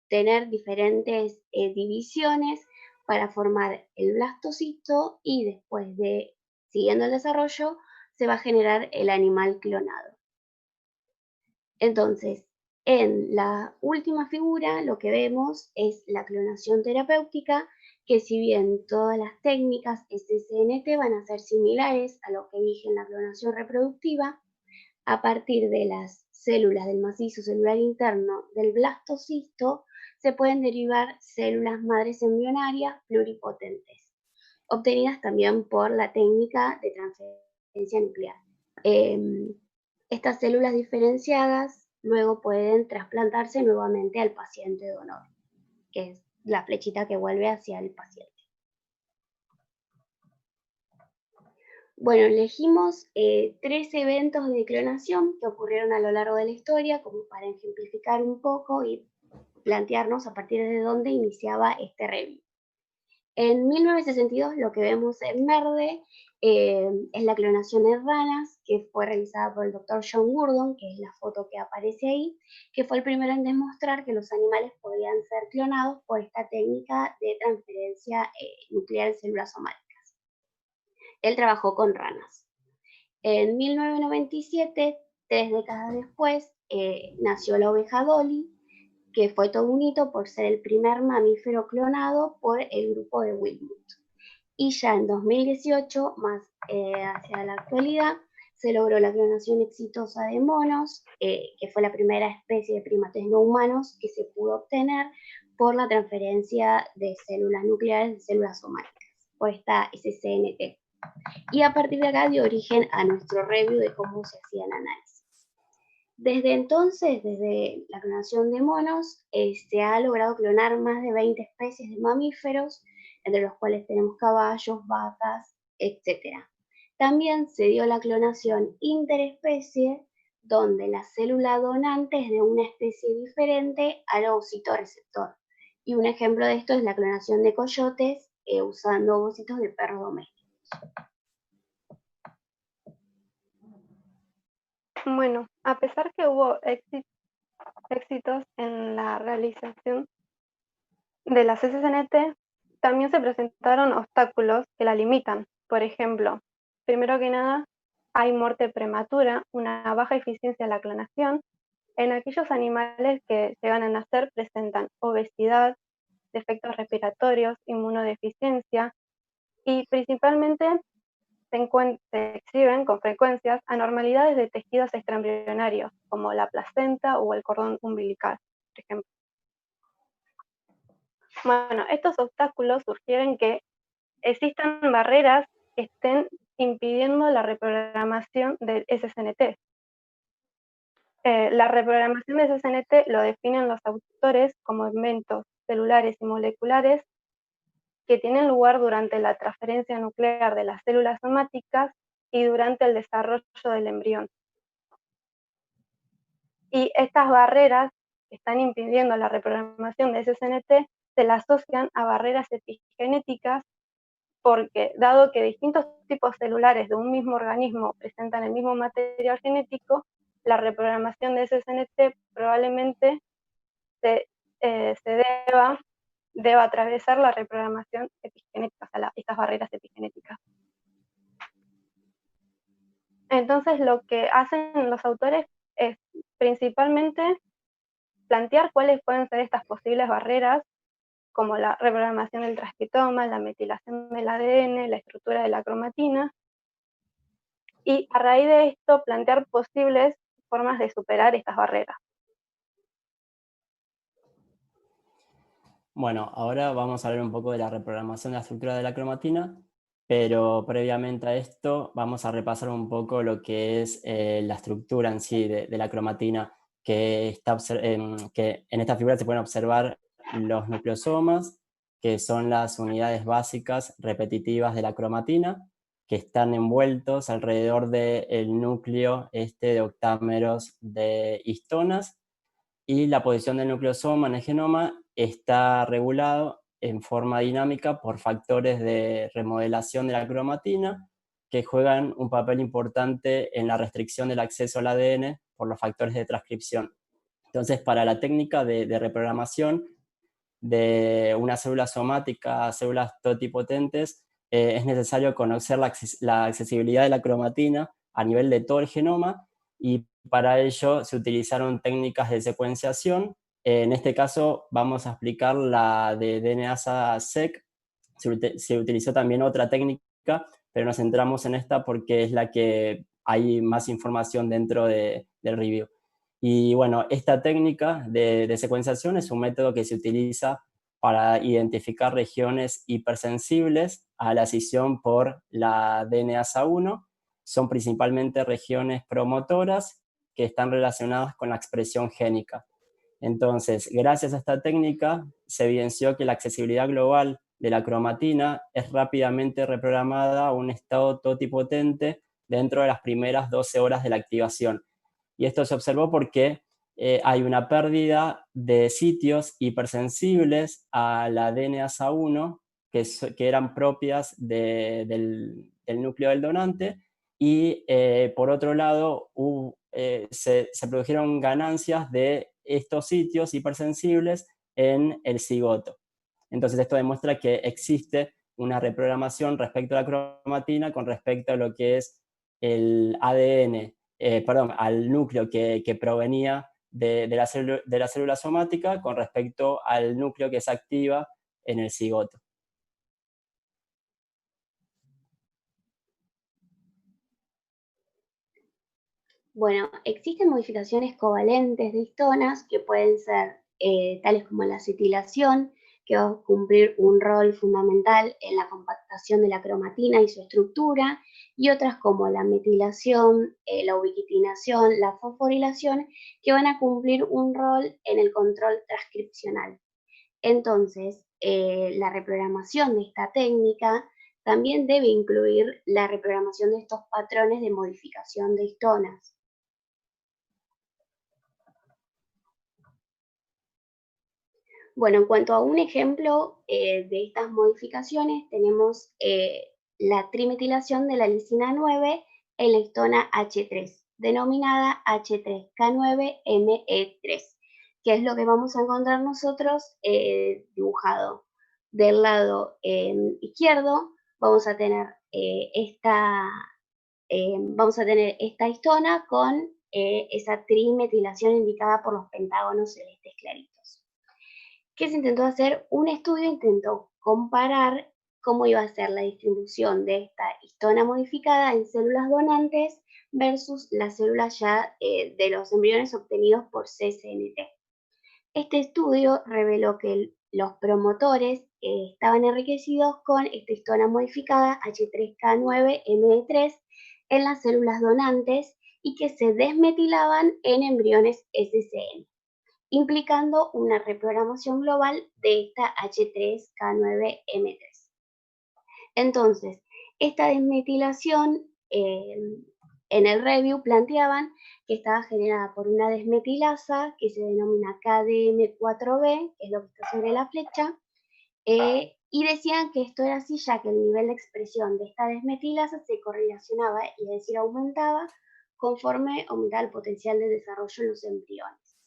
tener diferentes divisiones para formar el blastocito y después de, siguiendo el desarrollo, se va a generar el animal clonado. Entonces, en la última figura lo que vemos es la clonación terapéutica, que si bien todas las técnicas SCNT van a ser similares a lo que dije en la clonación reproductiva, a partir de las células del macizo celular interno del blastocisto se pueden derivar células madres embrionarias pluripotentes, obtenidas también por la técnica de transferencia nuclear. Estas células diferenciadas luego pueden trasplantarse nuevamente al paciente donor, que es la flechita que vuelve hacia el paciente. Bueno, elegimos 3 eventos de clonación que ocurrieron a lo largo de la historia, como para ejemplificar un poco y plantearnos a partir de dónde iniciaba este review. En 1962 lo que vemos en verde es la clonación en ranas, que fue realizada por el Dr. John Gurdon, que es la foto que aparece ahí, que fue el primero en demostrar que los animales podían ser clonados por esta técnica de transferencia nuclear de células somáticas. Él trabajó con ranas. En 1997, 3 décadas después, nació la oveja Dolly, que fue todo un hito por ser el primer mamífero clonado por el grupo de Wilmot. Y ya en 2018, más hacia la actualidad, se logró la clonación exitosa de monos, que fue la primera especie de primates no humanos que se pudo obtener por la transferencia de células nucleares de células somáticas, por esta SCNT. Y a partir de acá dio origen a nuestro review de cómo se hacían análisis. Desde entonces, desde la clonación de monos, se ha logrado clonar más de 20 especies de mamíferos, entre los cuales tenemos caballos, vacas, etc. También se dio la clonación interespecie, donde la célula donante es de una especie diferente al ovocito receptor. Y un ejemplo de esto es la clonación de coyotes usando ovocitos de perros domésticos. Bueno, a pesar que hubo éxitos en la realización de la CCNT, también se presentaron obstáculos que la limitan. Por ejemplo, primero que nada, hay muerte prematura, una baja eficiencia de la clonación. En aquellos animales que llegan a nacer presentan obesidad, defectos respiratorios, inmunodeficiencia y principalmente se exhiben con frecuencias anormalidades de tejidos extraembrionarios, como la placenta o el cordón umbilical, por ejemplo. Bueno, estos obstáculos sugieren que existan barreras que estén impidiendo la reprogramación del SCNT. La reprogramación del SCNT lo definen los autores como eventos celulares y moleculares que tienen lugar durante la transferencia nuclear de las células somáticas y durante el desarrollo del embrión. Y estas barreras que están impidiendo la reprogramación de SCNT se la asocian a barreras epigenéticas porque, dado que distintos tipos celulares de un mismo organismo presentan el mismo material genético, la reprogramación de SCNT probablemente se deba atravesar la reprogramación epigenética, o sea, estas barreras epigenéticas. Entonces, lo que hacen los autores es principalmente plantear cuáles pueden ser estas posibles barreras, como la reprogramación del transcriptoma, la metilación del ADN, la estructura de la cromatina, y a raíz de esto plantear posibles formas de superar estas barreras. Bueno, ahora vamos a hablar un poco de la reprogramación de la estructura de la cromatina, pero previamente a esto vamos a repasar un poco lo que es la estructura en sí de la cromatina, que en esta figura se pueden observar los nucleosomas, que son las unidades básicas repetitivas de la cromatina, que están envueltos alrededor del núcleo de octámeros de histonas, y la posición del nucleosoma en el genoma está regulado en forma dinámica por factores de remodelación de la cromatina que juegan un papel importante en la restricción del acceso al ADN por los factores de transcripción. Entonces, para la técnica de reprogramación de una célula somática a células totipotentes, es necesario conocer la accesibilidad de la cromatina a nivel de todo el genoma, y para ello se utilizaron técnicas de secuenciación. En este caso vamos a explicar la de DNase-seq. Se utilizó también otra técnica, pero nos centramos en esta porque es la que hay más información dentro del review. Y bueno, esta técnica de secuenciación es un método que se utiliza para identificar regiones hipersensibles a la escisión por la DNasa1. Son principalmente regiones promotoras que están relacionadas con la expresión génica. Entonces, gracias a esta técnica, se evidenció que la accesibilidad global de la cromatina es rápidamente reprogramada a un estado totipotente dentro de las primeras 12 horas de la activación. Y esto se observó porque hay una pérdida de sitios hipersensibles a la DNasa1 que eran propias del núcleo del donante, y por otro lado se produjeron ganancias de estos sitios hipersensibles en el cigoto. Entonces esto demuestra que existe una reprogramación respecto a la cromatina con respecto a lo que es el ADN, al núcleo que provenía de la célula somática con respecto al núcleo que se activa en el cigoto. Bueno, existen modificaciones covalentes de histonas que pueden ser tales como la acetilación, que va a cumplir un rol fundamental en la compactación de la cromatina y su estructura, y otras como la metilación, la ubiquitinación, la fosforilación, que van a cumplir un rol en el control transcripcional. Entonces, la reprogramación de esta técnica también debe incluir la reprogramación de estos patrones de modificación de histonas. Bueno, en cuanto a un ejemplo de estas modificaciones, tenemos la trimetilación de la lisina 9 en la histona H3, denominada H3K9ME3, que es lo que vamos a encontrar nosotros dibujado. Del lado izquierdo vamos a tener esta histona con esa trimetilación indicada por los pentágonos celestes claritos. ¿Qué se intentó hacer? Un estudio intentó comparar cómo iba a ser la distribución de esta histona modificada en células donantes versus las células ya de los embriones obtenidos por CSNT. Este estudio reveló que los promotores estaban enriquecidos con esta histona modificada H3K9ME3 en las células donantes y que se desmetilaban en embriones SCN, implicando una reprogramación global de esta H3K9M3. Entonces, esta desmetilación en el review planteaban que estaba generada por una desmetilasa que se denomina KDM4B, que es lo que está sobre la flecha, y decían que esto era así ya que el nivel de expresión de esta desmetilasa se correlacionaba, y es decir, aumentaba conforme aumentaba el potencial de desarrollo en los embriones.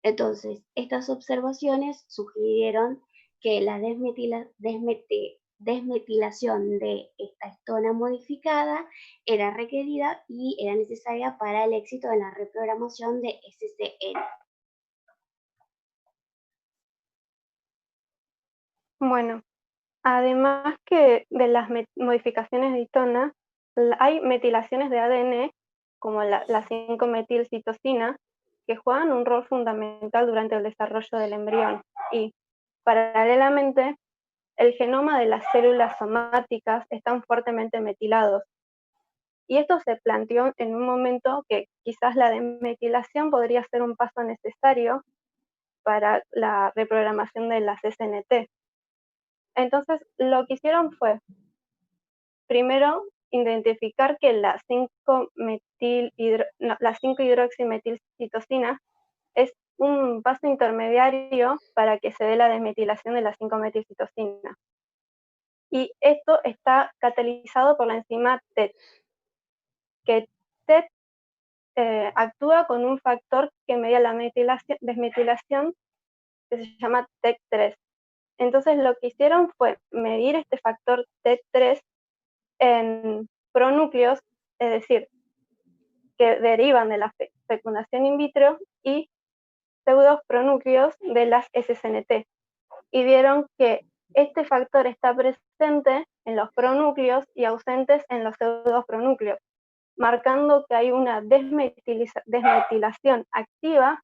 Entonces, estas observaciones sugirieron que la desmetilación de esta histona modificada era requerida y era necesaria para el éxito de la reprogramación de SCN. Bueno, además que de las modificaciones de histona, hay metilaciones de ADN, como la 5-metilcitosina, que juegan un rol fundamental durante el desarrollo del embrión. Y, paralelamente, el genoma de las células somáticas están fuertemente metilados. Y esto se planteó en un momento que quizás la desmetilación podría ser un paso necesario para la reprogramación de las SNT. Entonces, lo que hicieron fue, primero, identificar que la 5-hidroximetilcitosina es un paso intermediario para que se dé la desmetilación de la 5-metilcitosina. Y esto está catalizado por la enzima TET, que TET actúa con un factor que media la desmetilación que se llama TEC3. Entonces lo que hicieron fue medir este factor TEC3 en pronúcleos, es decir, que derivan de la fecundación in vitro, y pseudopronúcleos de las SCNT. Y vieron que este factor está presente en los pronúcleos y ausentes en los pseudopronúcleos, marcando que hay una desmetilación activa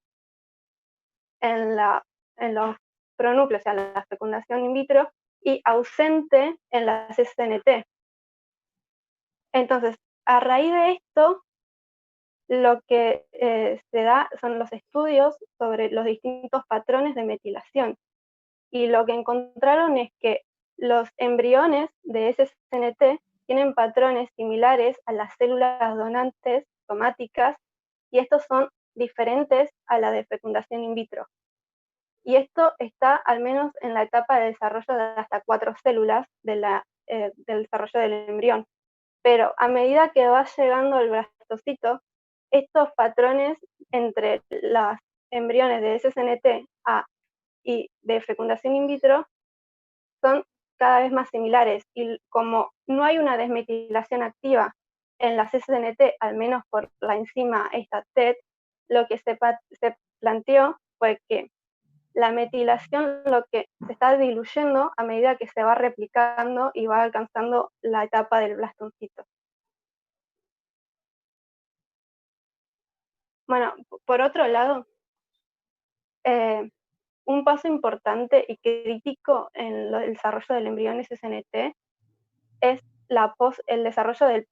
en los pronúcleos, o sea, la fecundación in vitro, y ausente en las SNT. Entonces, a raíz de esto, lo que se da son los estudios sobre los distintos patrones de metilación. Y lo que encontraron es que los embriones de SNT tienen patrones similares a las células donantes somáticas, y estos son diferentes a la de fecundación in vitro. Y esto está al menos en la etapa de desarrollo de hasta 4 células del desarrollo del embrión. Pero a medida que va llegando el blastocito, estos patrones entre los embriones de SNT y de fecundación in vitro son cada vez más similares, y como no hay una desmetilación activa en las SNT, al menos por la enzima esta TET, lo que se planteó fue que la metilación lo que se está diluyendo a medida que se va replicando y va alcanzando la etapa del blastoncito. Bueno, por otro lado, un paso importante y crítico en el desarrollo del embrión SSNT es el desarrollo del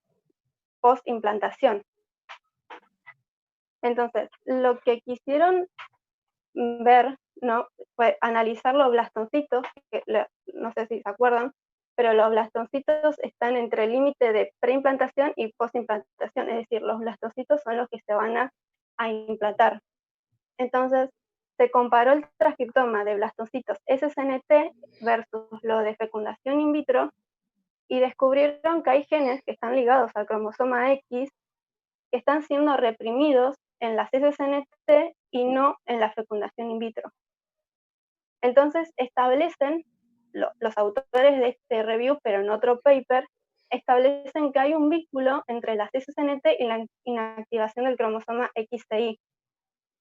post-implantación. Entonces, lo que quisieron ver, ¿no?, fue analizar los blastoncitos, que no sé si se acuerdan, pero los blastoncitos están entre el límite de preimplantación y postimplantación, es decir, los blastoncitos son los que se van a implantar. Entonces, se comparó el transcriptoma de blastocitos SSNT versus lo de fecundación in vitro y descubrieron que hay genes que están ligados al cromosoma X que están siendo reprimidos en las SSNT y no en la fecundación in vitro. Entonces establecen, los autores de este review, pero en otro paper, establecen que hay un vínculo entre las SSNT y la inactivación del cromosoma XCI.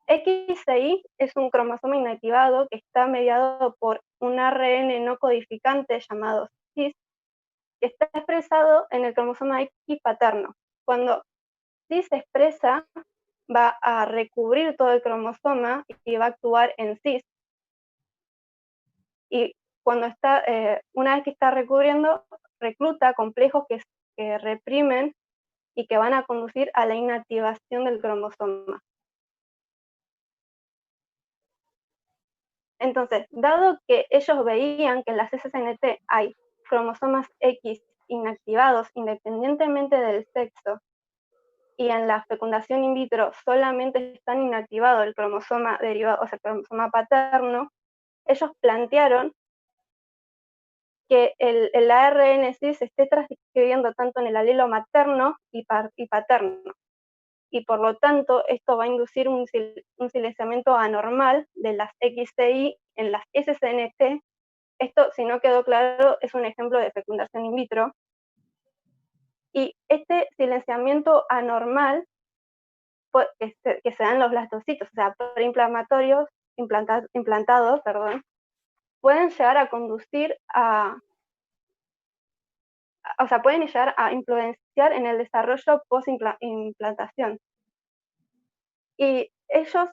XCI es un cromosoma inactivado que está mediado por un ARN no codificante llamado cis, que está expresado en el cromosoma X paterno. Cuando cis se expresa, va a recubrir todo el cromosoma y va a actuar en cis. Y cuando una vez que está recubriendo, recluta complejos que reprimen y que van a conducir a la inactivación del cromosoma. Entonces, dado que ellos veían que en las SSNT hay cromosomas X inactivados independientemente del sexo, y en la fecundación in vitro solamente están inactivados el cromosoma derivado, o sea, el cromosoma paterno, ellos plantearon que el ARN cis se esté transcribiendo tanto en el alelo materno y paterno. Y por lo tanto, esto va a inducir un silenciamiento anormal de las XCI en las SSNT. Esto, si no quedó claro, es un ejemplo de fecundación in vitro. Y este silenciamiento anormal que se dan los blastocitos, o sea, preinflamatorios implantados, pueden llegar a conducir pueden llegar a influenciar en el desarrollo post-implantación. Y ellos,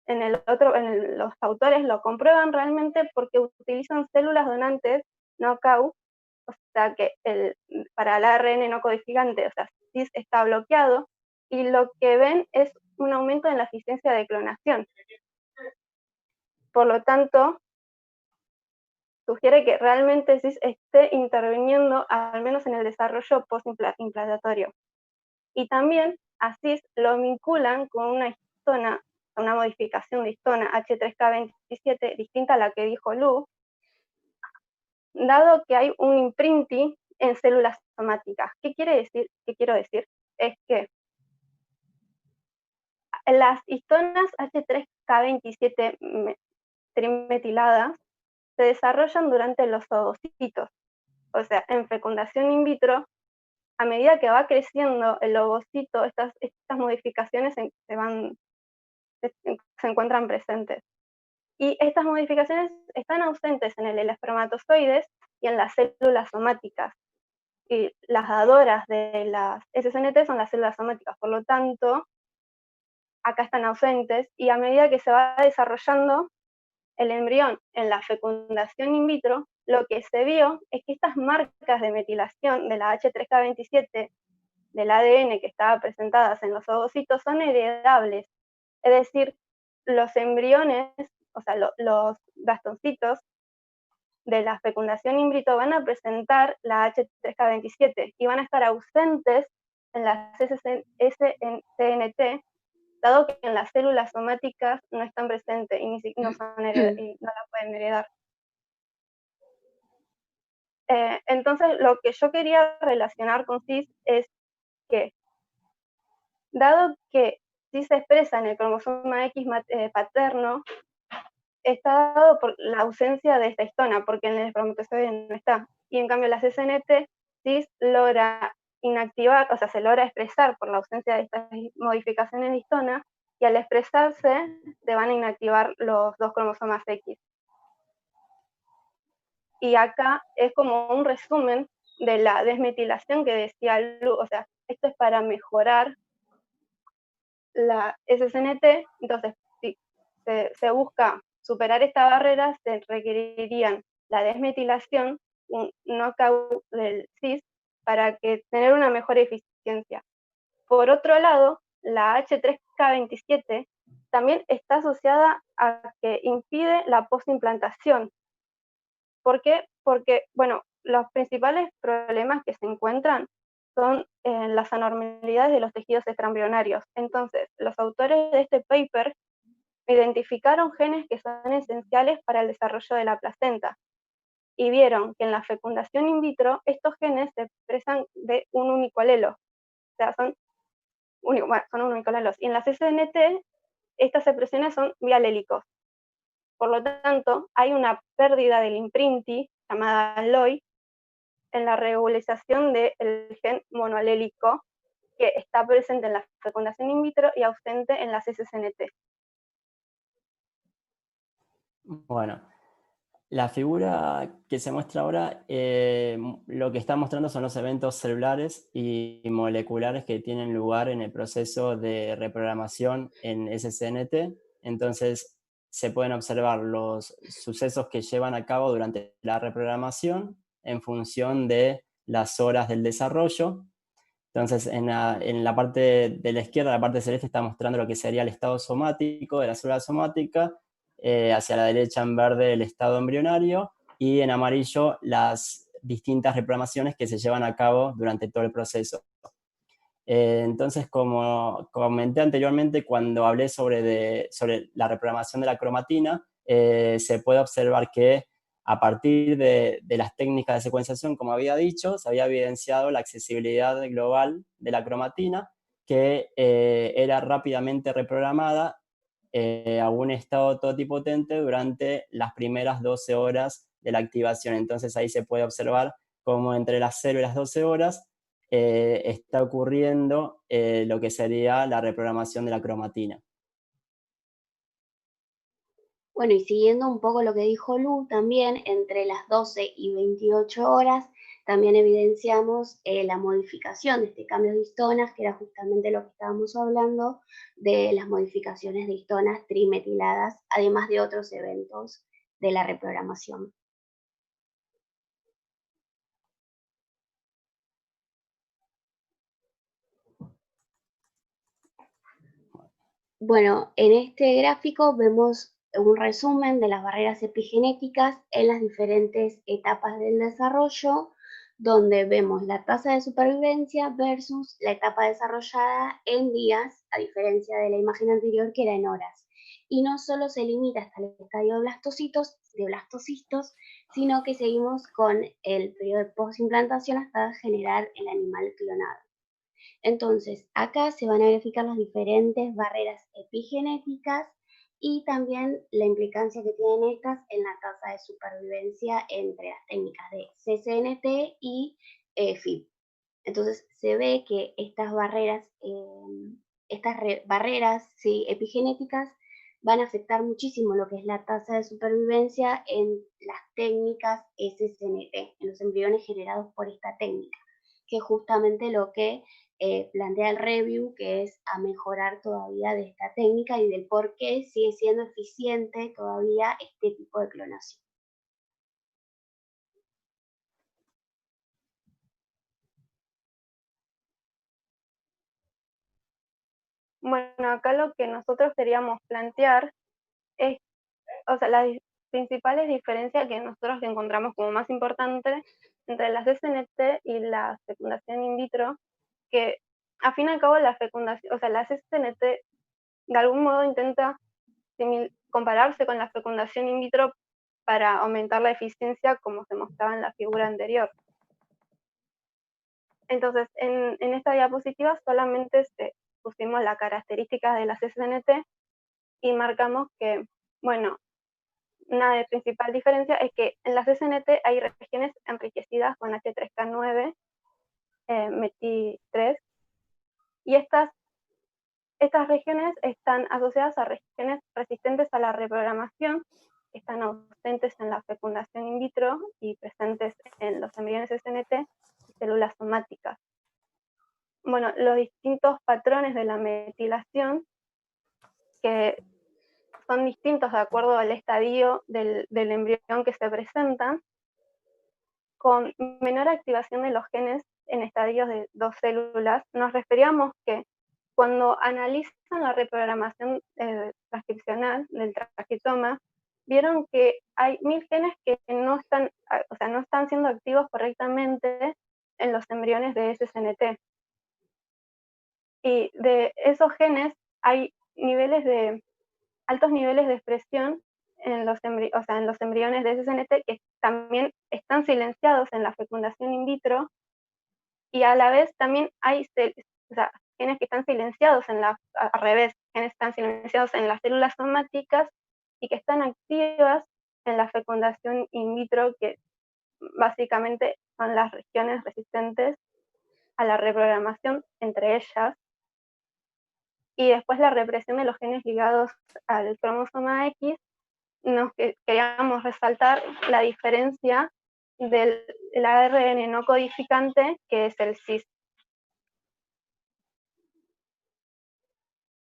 los autores, lo comprueban realmente porque utilizan células donantes knockout, o sea que para el ARN no codificante, o sea, cis está bloqueado, y lo que ven es un aumento en la eficiencia de clonación. Por lo tanto, sugiere que realmente cis esté interviniendo, al menos en el desarrollo post-implantatorio. Y también a cis lo vinculan con una modificación de histona H3K27 distinta a la que dijo Lu, dado que hay un imprinting en células somáticas. ¿Qué quiero decir? Es que las histonas H3K27 trimetiladas se desarrollan durante los ovocitos. O sea, en fecundación in vitro, a medida que va creciendo el ovocito, estas modificaciones se encuentran presentes. Y estas modificaciones están ausentes en el espermatozoides y en las células somáticas. Y las dadoras de las SSNT son las células somáticas, por lo tanto, acá están ausentes, y a medida que se va desarrollando el embrión en la fecundación in vitro, lo que se vio es que estas marcas de metilación de la H3K27 del ADN que estaban presentadas en los ovocitos son heredables. Es decir, los embriones, o sea, los bastoncitos de la fecundación in vitro van a presentar la H3K27 y van a estar ausentes en las SNT, dado que en las células somáticas no están presentes y no la pueden heredar. Entonces, lo que yo quería relacionar con cis es que, dado que cis se expresa en el cromosoma X paterno, está dado por la ausencia de esta histona, porque en el espermatozoide no está. Y en cambio, las SNT, cis logra inactivar, o sea, se logra expresar por la ausencia de estas modificaciones de histona, y al expresarse se van a inactivar los dos cromosomas X. Y acá es como un resumen de la desmetilación que decía Lu, o sea, esto es para mejorar la SSNT, entonces sí, se busca superar esta barrera se requerirían la desmetilación, un knockout del cis, para tener una mejor eficiencia. Por otro lado, la H3K27 también está asociada a que impide la postimplantación. ¿Por qué? Porque, bueno, los principales problemas que se encuentran son las anormalidades de los tejidos extraembrionarios. Entonces, los autores de este paper identificaron genes que son esenciales para el desarrollo de la placenta y vieron que en la fecundación in vitro estos genes se expresan de un único alelo, o sea, son únicos alelos. Y en la CCNT estas expresiones son bialélicos. Por lo tanto, hay una pérdida del imprinting, llamada LOI, en la regularización del gen monoalélico que está presente en la fecundación in vitro y ausente en la CCNT. Bueno, la figura que se muestra ahora, lo que está mostrando son los eventos celulares y moleculares que tienen lugar en el proceso de reprogramación en SCNT. Entonces, se pueden observar los sucesos que llevan a cabo durante la reprogramación en función de las horas del desarrollo. Entonces, en la parte de la izquierda, la parte celeste, está mostrando lo que sería el estado somático de la célula somática, hacia la derecha en verde el estado embrionario, y en amarillo las distintas reprogramaciones que se llevan a cabo durante todo el proceso. Entonces, como comenté anteriormente, cuando hablé sobre la reprogramación de la cromatina, se puede observar que a partir de las técnicas de secuenciación, como había dicho, se había evidenciado la accesibilidad global de la cromatina, que era rápidamente reprogramada a un estado totipotente durante las primeras 12 horas de la activación. Entonces ahí se puede observar cómo entre las 0 y las 12 horas está ocurriendo lo que sería la reprogramación de la cromatina. Bueno, y siguiendo un poco lo que dijo Lu, también entre las 12 y 28 horas también evidenciamos la modificación de este cambio de histonas, que era justamente lo que estábamos hablando, de las modificaciones de histonas trimetiladas, además de otros eventos de la reprogramación. Bueno, en este gráfico vemos un resumen de las barreras epigenéticas en las diferentes etapas del desarrollo, donde vemos la tasa de supervivencia versus la etapa desarrollada en días, a diferencia de la imagen anterior que era en horas. Y no solo se limita hasta el estadio de blastocistos, sino que seguimos con el periodo de postimplantación hasta generar el animal clonado. Entonces, acá se van a verificar las diferentes barreras epigenéticas y también la implicancia que tienen estas en la tasa de supervivencia entre las técnicas de CCNT y FIP. Entonces, se ve que estas barreras, epigenéticas van a afectar muchísimo lo que es la tasa de supervivencia en las técnicas SCNT, en los embriones generados por esta técnica, que es justamente lo que plantea el review, que es a mejorar todavía de esta técnica y del por qué sigue siendo eficiente todavía este tipo de clonación. Bueno, acá lo que nosotros queríamos plantear es, o sea, las principales diferencias que nosotros encontramos como más importantes entre la CCNT y la fecundación in vitro, que a fin y al cabo la fecundación, o sea, la CCNT de algún modo intenta compararse con la fecundación in vitro para aumentar la eficiencia, como se mostraba en la figura anterior. Entonces, en esta diapositiva solamente pusimos las características de la CCNT y marcamos que, bueno, una principal diferencia es que en la CCNT hay regiones enriquecidas con H3K9, METI3, y estas regiones están asociadas a regiones resistentes a la reprogramación, que están ausentes en la fecundación in vitro y presentes en los embriones SNT y células somáticas. Bueno, los distintos patrones de la metilación que son distintos de acuerdo al estadio del embrión que se presentan, con menor activación de los genes en estadios de 2 células, nos referíamos que cuando analizan la reprogramación transcripcional del transcriptoma, vieron que hay 1000 genes que no están siendo activos correctamente en los embriones de SSNT. Y de esos genes hay altos niveles de expresión en los embriones de SSNT que también están silenciados en la fecundación in vitro, y a la vez también hay genes que están silenciados genes que están silenciados en las células somáticas y que están activas en la fecundación in vitro, que básicamente son las regiones resistentes a la reprogramación, entre ellas. Y después la represión de los genes ligados al cromosoma X, queríamos resaltar la diferencia del ARN no codificante, que es el cis.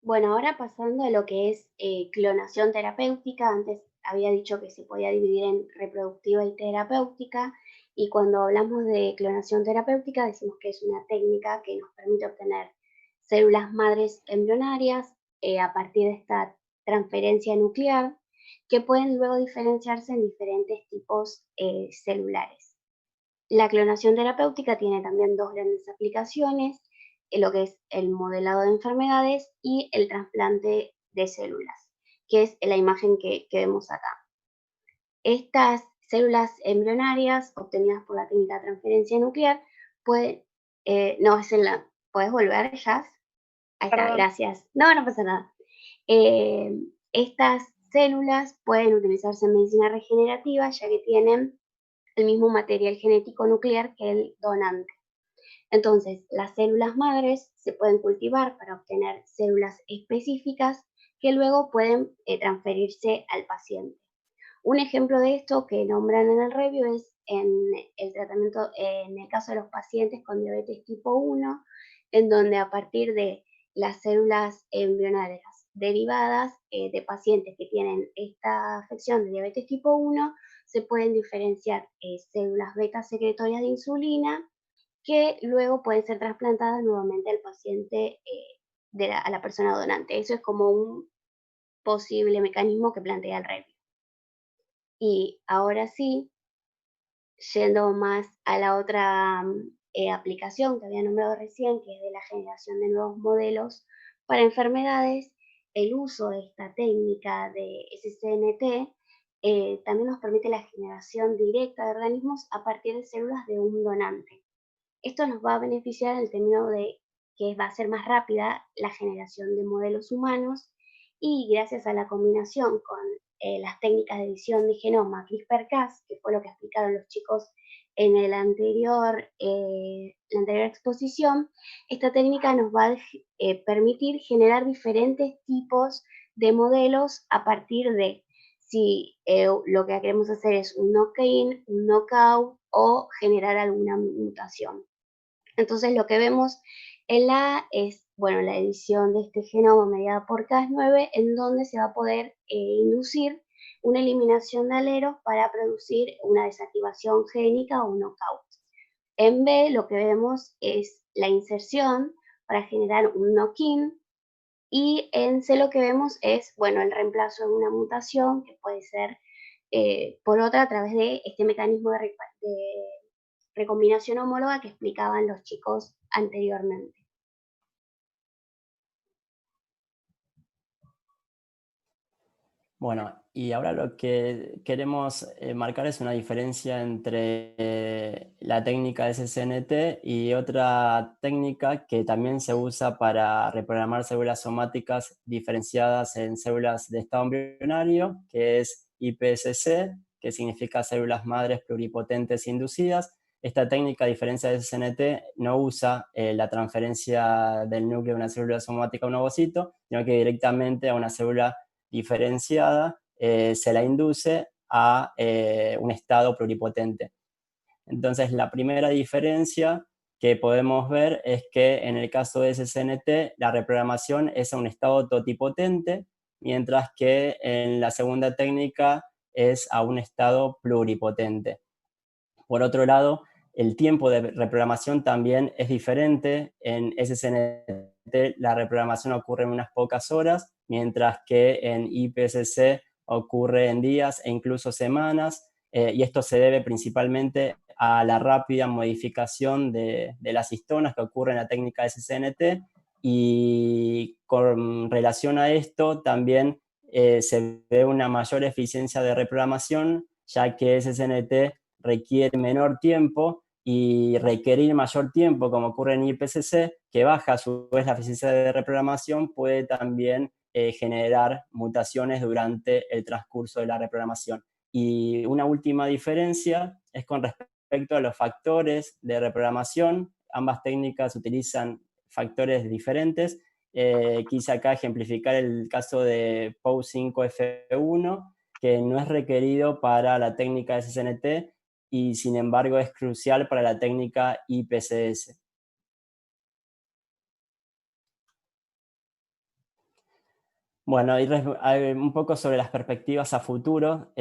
Bueno, ahora pasando a lo que es clonación terapéutica. Antes había dicho que se podía dividir en reproductiva y terapéutica, y cuando hablamos de clonación terapéutica decimos que es una técnica que nos permite obtener células madres embrionarias a partir de esta transferencia nuclear, que pueden luego diferenciarse en diferentes tipos celulares. La clonación terapéutica tiene también dos grandes aplicaciones, lo que es el modelado de enfermedades y el trasplante de células, que es la imagen que vemos acá. Estas células embrionarias obtenidas por la técnica de transferencia nuclear pueden... ¿Puedes volver, Jazz? Ahí está, gracias. No pasa nada. Estas células pueden utilizarse en medicina regenerativa, ya que tienen el mismo material genético nuclear que el donante. Entonces, las células madres se pueden cultivar para obtener células específicas que luego pueden transferirse al paciente. Un ejemplo de esto que nombran en el review es en el tratamiento, en el caso de los pacientes con diabetes tipo 1, en donde a partir de las células embrionarias derivadas de pacientes que tienen esta afección de diabetes tipo 1, se pueden diferenciar células beta secretorias de insulina que luego pueden ser trasplantadas nuevamente al paciente, a la persona donante. Eso es como un posible mecanismo que plantea el review. Y ahora sí, yendo más a la otra aplicación que había nombrado recién, que es de la generación de nuevos modelos para enfermedades, el uso de esta técnica de SSNT también nos permite la generación directa de organismos a partir de células de un donante. Esto nos va a beneficiar en el término de que va a ser más rápida la generación de modelos humanos, y gracias a la combinación con las técnicas de edición de genoma CRISPR-Cas, que fue lo que explicaron los chicos en la anterior exposición, esta técnica nos va a permitir generar diferentes tipos de modelos a partir de si lo que queremos hacer es un knock-in, un knockout o generar alguna mutación. Entonces lo que vemos en la edición de este genoma mediada por Cas9, en donde se va a poder inducir una eliminación de alelos para producir una desactivación génica o un knockout. En B lo que vemos es la inserción para generar un knock-in, y en C lo que vemos es el reemplazo de una mutación que puede ser por otra a través de este mecanismo de recombinación homóloga que explicaban los chicos anteriormente. Bueno, y ahora lo que queremos marcar es una diferencia entre la técnica de SSNT y otra técnica que también se usa para reprogramar células somáticas diferenciadas en células de estado embrionario, que es IPSC, que significa células madres pluripotentes inducidas. Esta técnica, a diferencia de SSNT, no usa la transferencia del núcleo de una célula somática a un ovocito, sino que directamente a una célula diferenciada se la induce a un estado pluripotente. Entonces, la primera diferencia que podemos ver es que en el caso de SSNT, la reprogramación es a un estado totipotente, mientras que en la segunda técnica es a un estado pluripotente. Por otro lado, el tiempo de reprogramación también es diferente. En SSNT la reprogramación ocurre en unas pocas horas, mientras que en IPSC ocurre en días e incluso semanas, y esto se debe principalmente a la rápida modificación de las histonas que ocurre en la técnica SSNT, y con relación a esto también se ve una mayor eficiencia de reprogramación, ya que SSNT requiere menor tiempo, y requerir mayor tiempo, como ocurre en IPSC, que baja a su vez la eficiencia de reprogramación, puede también generar mutaciones durante el transcurso de la reprogramación. Y una última diferencia es con respecto a los factores de reprogramación. Ambas técnicas utilizan factores diferentes. Quise acá ejemplificar el caso de POU5F1, que no es requerido para la técnica SSNT, y sin embargo es crucial para la técnica IPSS. Bueno, y un poco sobre las perspectivas a futuro,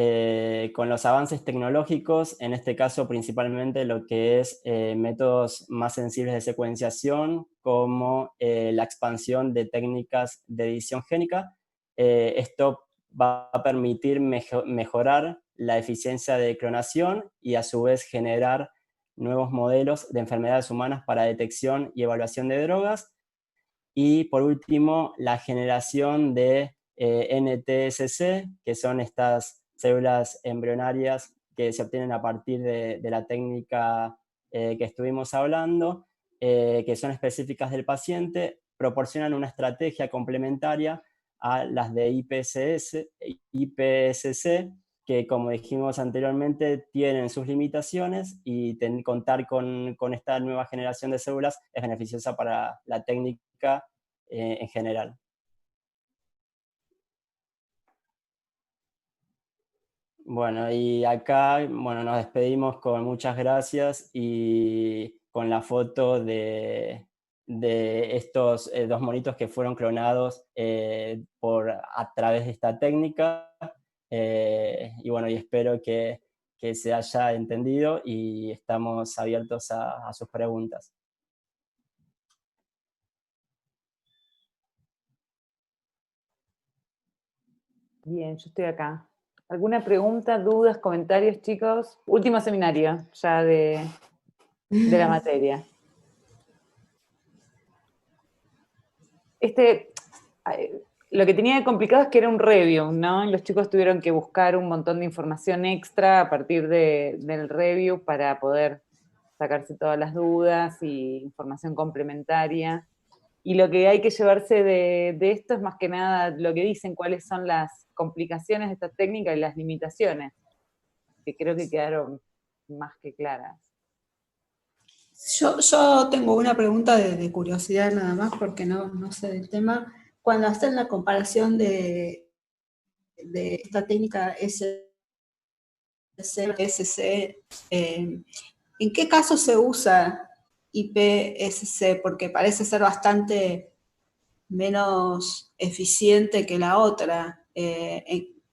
con los avances tecnológicos, en este caso principalmente lo que es métodos más sensibles de secuenciación, como la expansión de técnicas de edición génica. Esto va a permitir mejorar la eficiencia de clonación y a su vez generar nuevos modelos de enfermedades humanas para detección y evaluación de drogas. Y por último, la generación de NTSC, que son estas células embrionarias que se obtienen a partir de la técnica que estuvimos hablando, que son específicas del paciente, proporcionan una estrategia complementaria a las de IPSC, que como dijimos anteriormente tienen sus limitaciones, y contar con esta nueva generación de células es beneficiosa para la técnica en general. Bueno, y acá nos despedimos con muchas gracias y con la foto de estos dos monitos que fueron clonados a través de esta técnica. Y bueno, y espero que se haya entendido, y estamos abiertos a sus preguntas. Bien, yo estoy acá. ¿Alguna pregunta, dudas, comentarios, chicos? Último seminario ya de la materia. Lo que tenía de complicado es que era un review, ¿no? Los chicos tuvieron que buscar un montón de información extra a partir del review para poder sacarse todas las dudas y información complementaria. Y lo que hay que llevarse de esto es más que nada lo que dicen, cuáles son las complicaciones de esta técnica y las limitaciones, que creo que quedaron más que claras. Yo tengo una pregunta de curiosidad nada más, porque no sé del tema. Cuando hacen la comparación de esta técnica SSC, ¿en qué caso se usa IPSC? Porque parece ser bastante menos eficiente que la otra.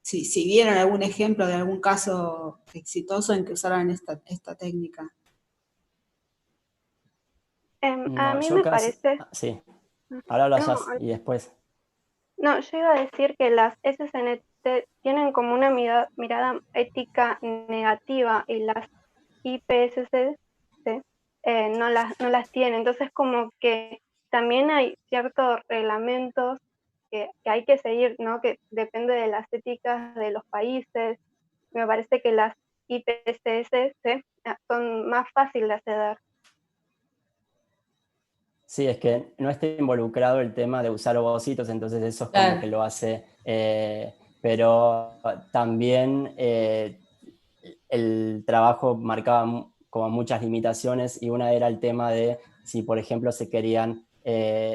Si vieron algún ejemplo de algún caso exitoso en que usaran esta técnica. A mí me parece... Sí, ahora hablas y después. No, yo iba a decir que las SSNT tienen como una mirada ética negativa, y las IPSC no las tienen. Entonces como que también hay ciertos reglamentos que hay que seguir, ¿no? Que depende de las éticas de los países. Me parece que las IPSC son más fáciles de acceder. Sí, es que no está involucrado el tema de usar ovocitos, entonces eso es como que lo hace, pero también el trabajo marcaba como muchas limitaciones, y una era el tema de si, por ejemplo, se querían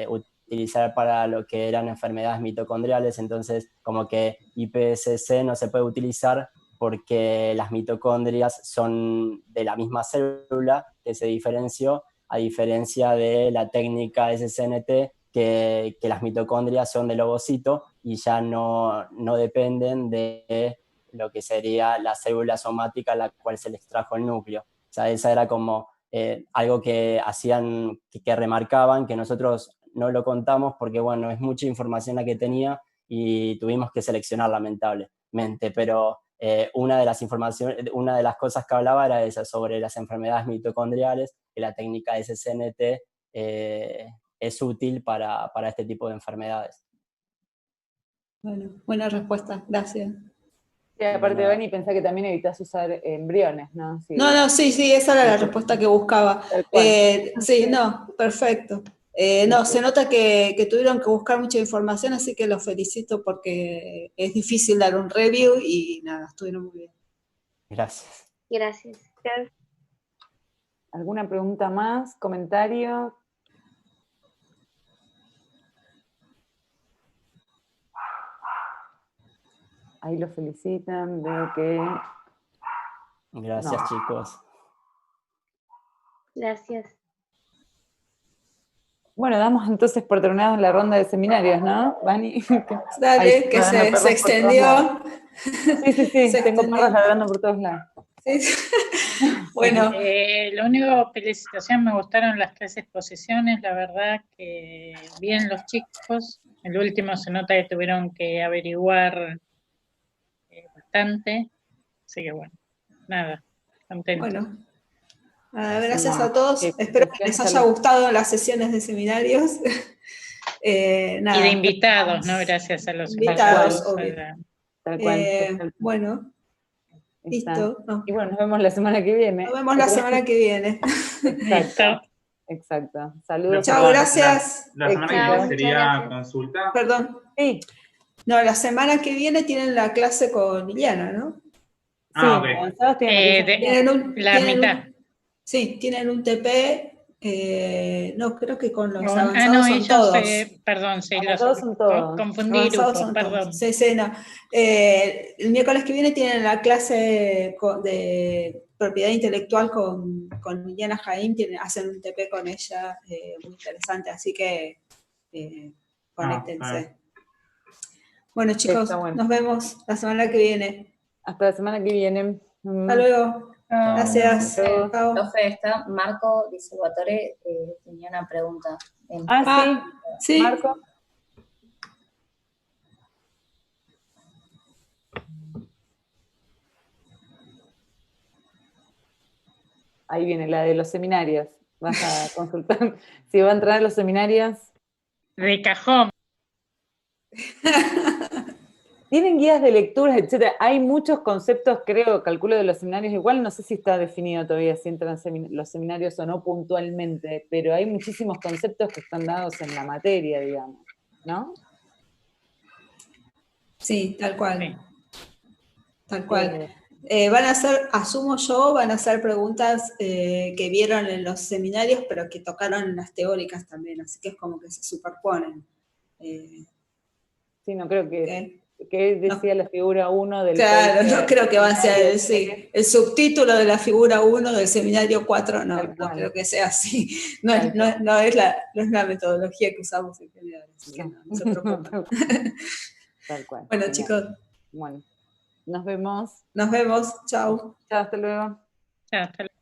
utilizar para lo que eran enfermedades mitocondriales, entonces como que IPSC no se puede utilizar porque las mitocondrias son de la misma célula que se diferenció, a diferencia de la técnica SSNT, que las mitocondrias son del ovocito, y ya no dependen de lo que sería la célula somática a la cual se le extrajo el núcleo. O sea, esa era como algo que hacían, que remarcaban, que nosotros no lo contamos porque, bueno, es mucha información la que tenía y tuvimos que seleccionar lamentablemente, pero una de las cosas que hablaba era esa, sobre las enfermedades mitocondriales, que la técnica SSNT es útil para este tipo de enfermedades. Bueno, buena respuesta, gracias. Y aparte, Vani, pensá que también evitas usar embriones, ¿no? No, sí, esa era la respuesta que buscaba. Sí, no, perfecto. No, se nota que tuvieron que buscar mucha información, así que los felicito porque es difícil dar un review y nada, estuvieron muy bien. Gracias. Gracias. ¿Alguna pregunta más? ¿Comentario? Ahí lo felicitan, veo que... Gracias, chicos. Gracias. Bueno, damos entonces por terminado la ronda de seminarios, ¿no, Vani? Dale, que se extendió. Sí, tengo perros ladrando por todos lados. Sí. Bueno. Lo único, felicitación, me gustaron las 3 exposiciones, la verdad que bien los chicos. El último se nota que tuvieron que averiguar bastante, así que bueno, nada, contento. Bueno, gracias a todos, espero que les haya gustado las sesiones de seminarios. Nada, y de invitados, ¿no? Gracias a los invitados, obvio. Tal cual. Bueno, listo. No. Y bueno, nos vemos la semana que viene. Nos vemos la semana que viene. Exacto. Saludos. Chao, gracias. La semana que viene sería consulta. Perdón. Sí. No, la semana que viene tienen la clase con Liliana, ¿no? Ok. Tienen la mitad. Sí, tienen un TP. No, creo que con los avanzados no, son ellos, todos. Perdón, sí, todos son todos. Confundí Avanzados grupos, son perdón. todos. Sí, no. El miércoles que viene tienen la clase de propiedad intelectual con Liliana Jaim, hacen un TP con ella, muy interesante, así que conéctense. Bueno, chicos, nos vemos la semana que viene. Hasta la semana que viene. Hasta luego. Gracias. Chao. Profe, está Marco Di Salvatore, tenía una pregunta. Sí. Marco. Ahí viene la de los seminarios. Vas a consultar si va a entrar a los seminarios. De cajón. Tienen guías de lecturas, etcétera. Hay muchos conceptos, calculo, de los seminarios. Igual no sé si está definido todavía si entran los seminarios o no puntualmente, pero hay muchísimos conceptos que están dados en la materia, digamos, ¿no? Sí, tal cual. Tal cual. Van a hacer, asumo yo, van a hacer preguntas que vieron en los seminarios, pero que tocaron en las teóricas también, así que es como que se superponen. Sí, no creo que... ¿Qué decía la figura 1 del... Claro, no creo que va a ser el subtítulo de la figura 1 del seminario 4, no creo que sea así. No es la metodología que usamos en general, así que no se preocupen. Tal cual. Bueno, chicos. Bueno, nos vemos. Nos vemos, chao. Chao, hasta luego. Chao, hasta luego.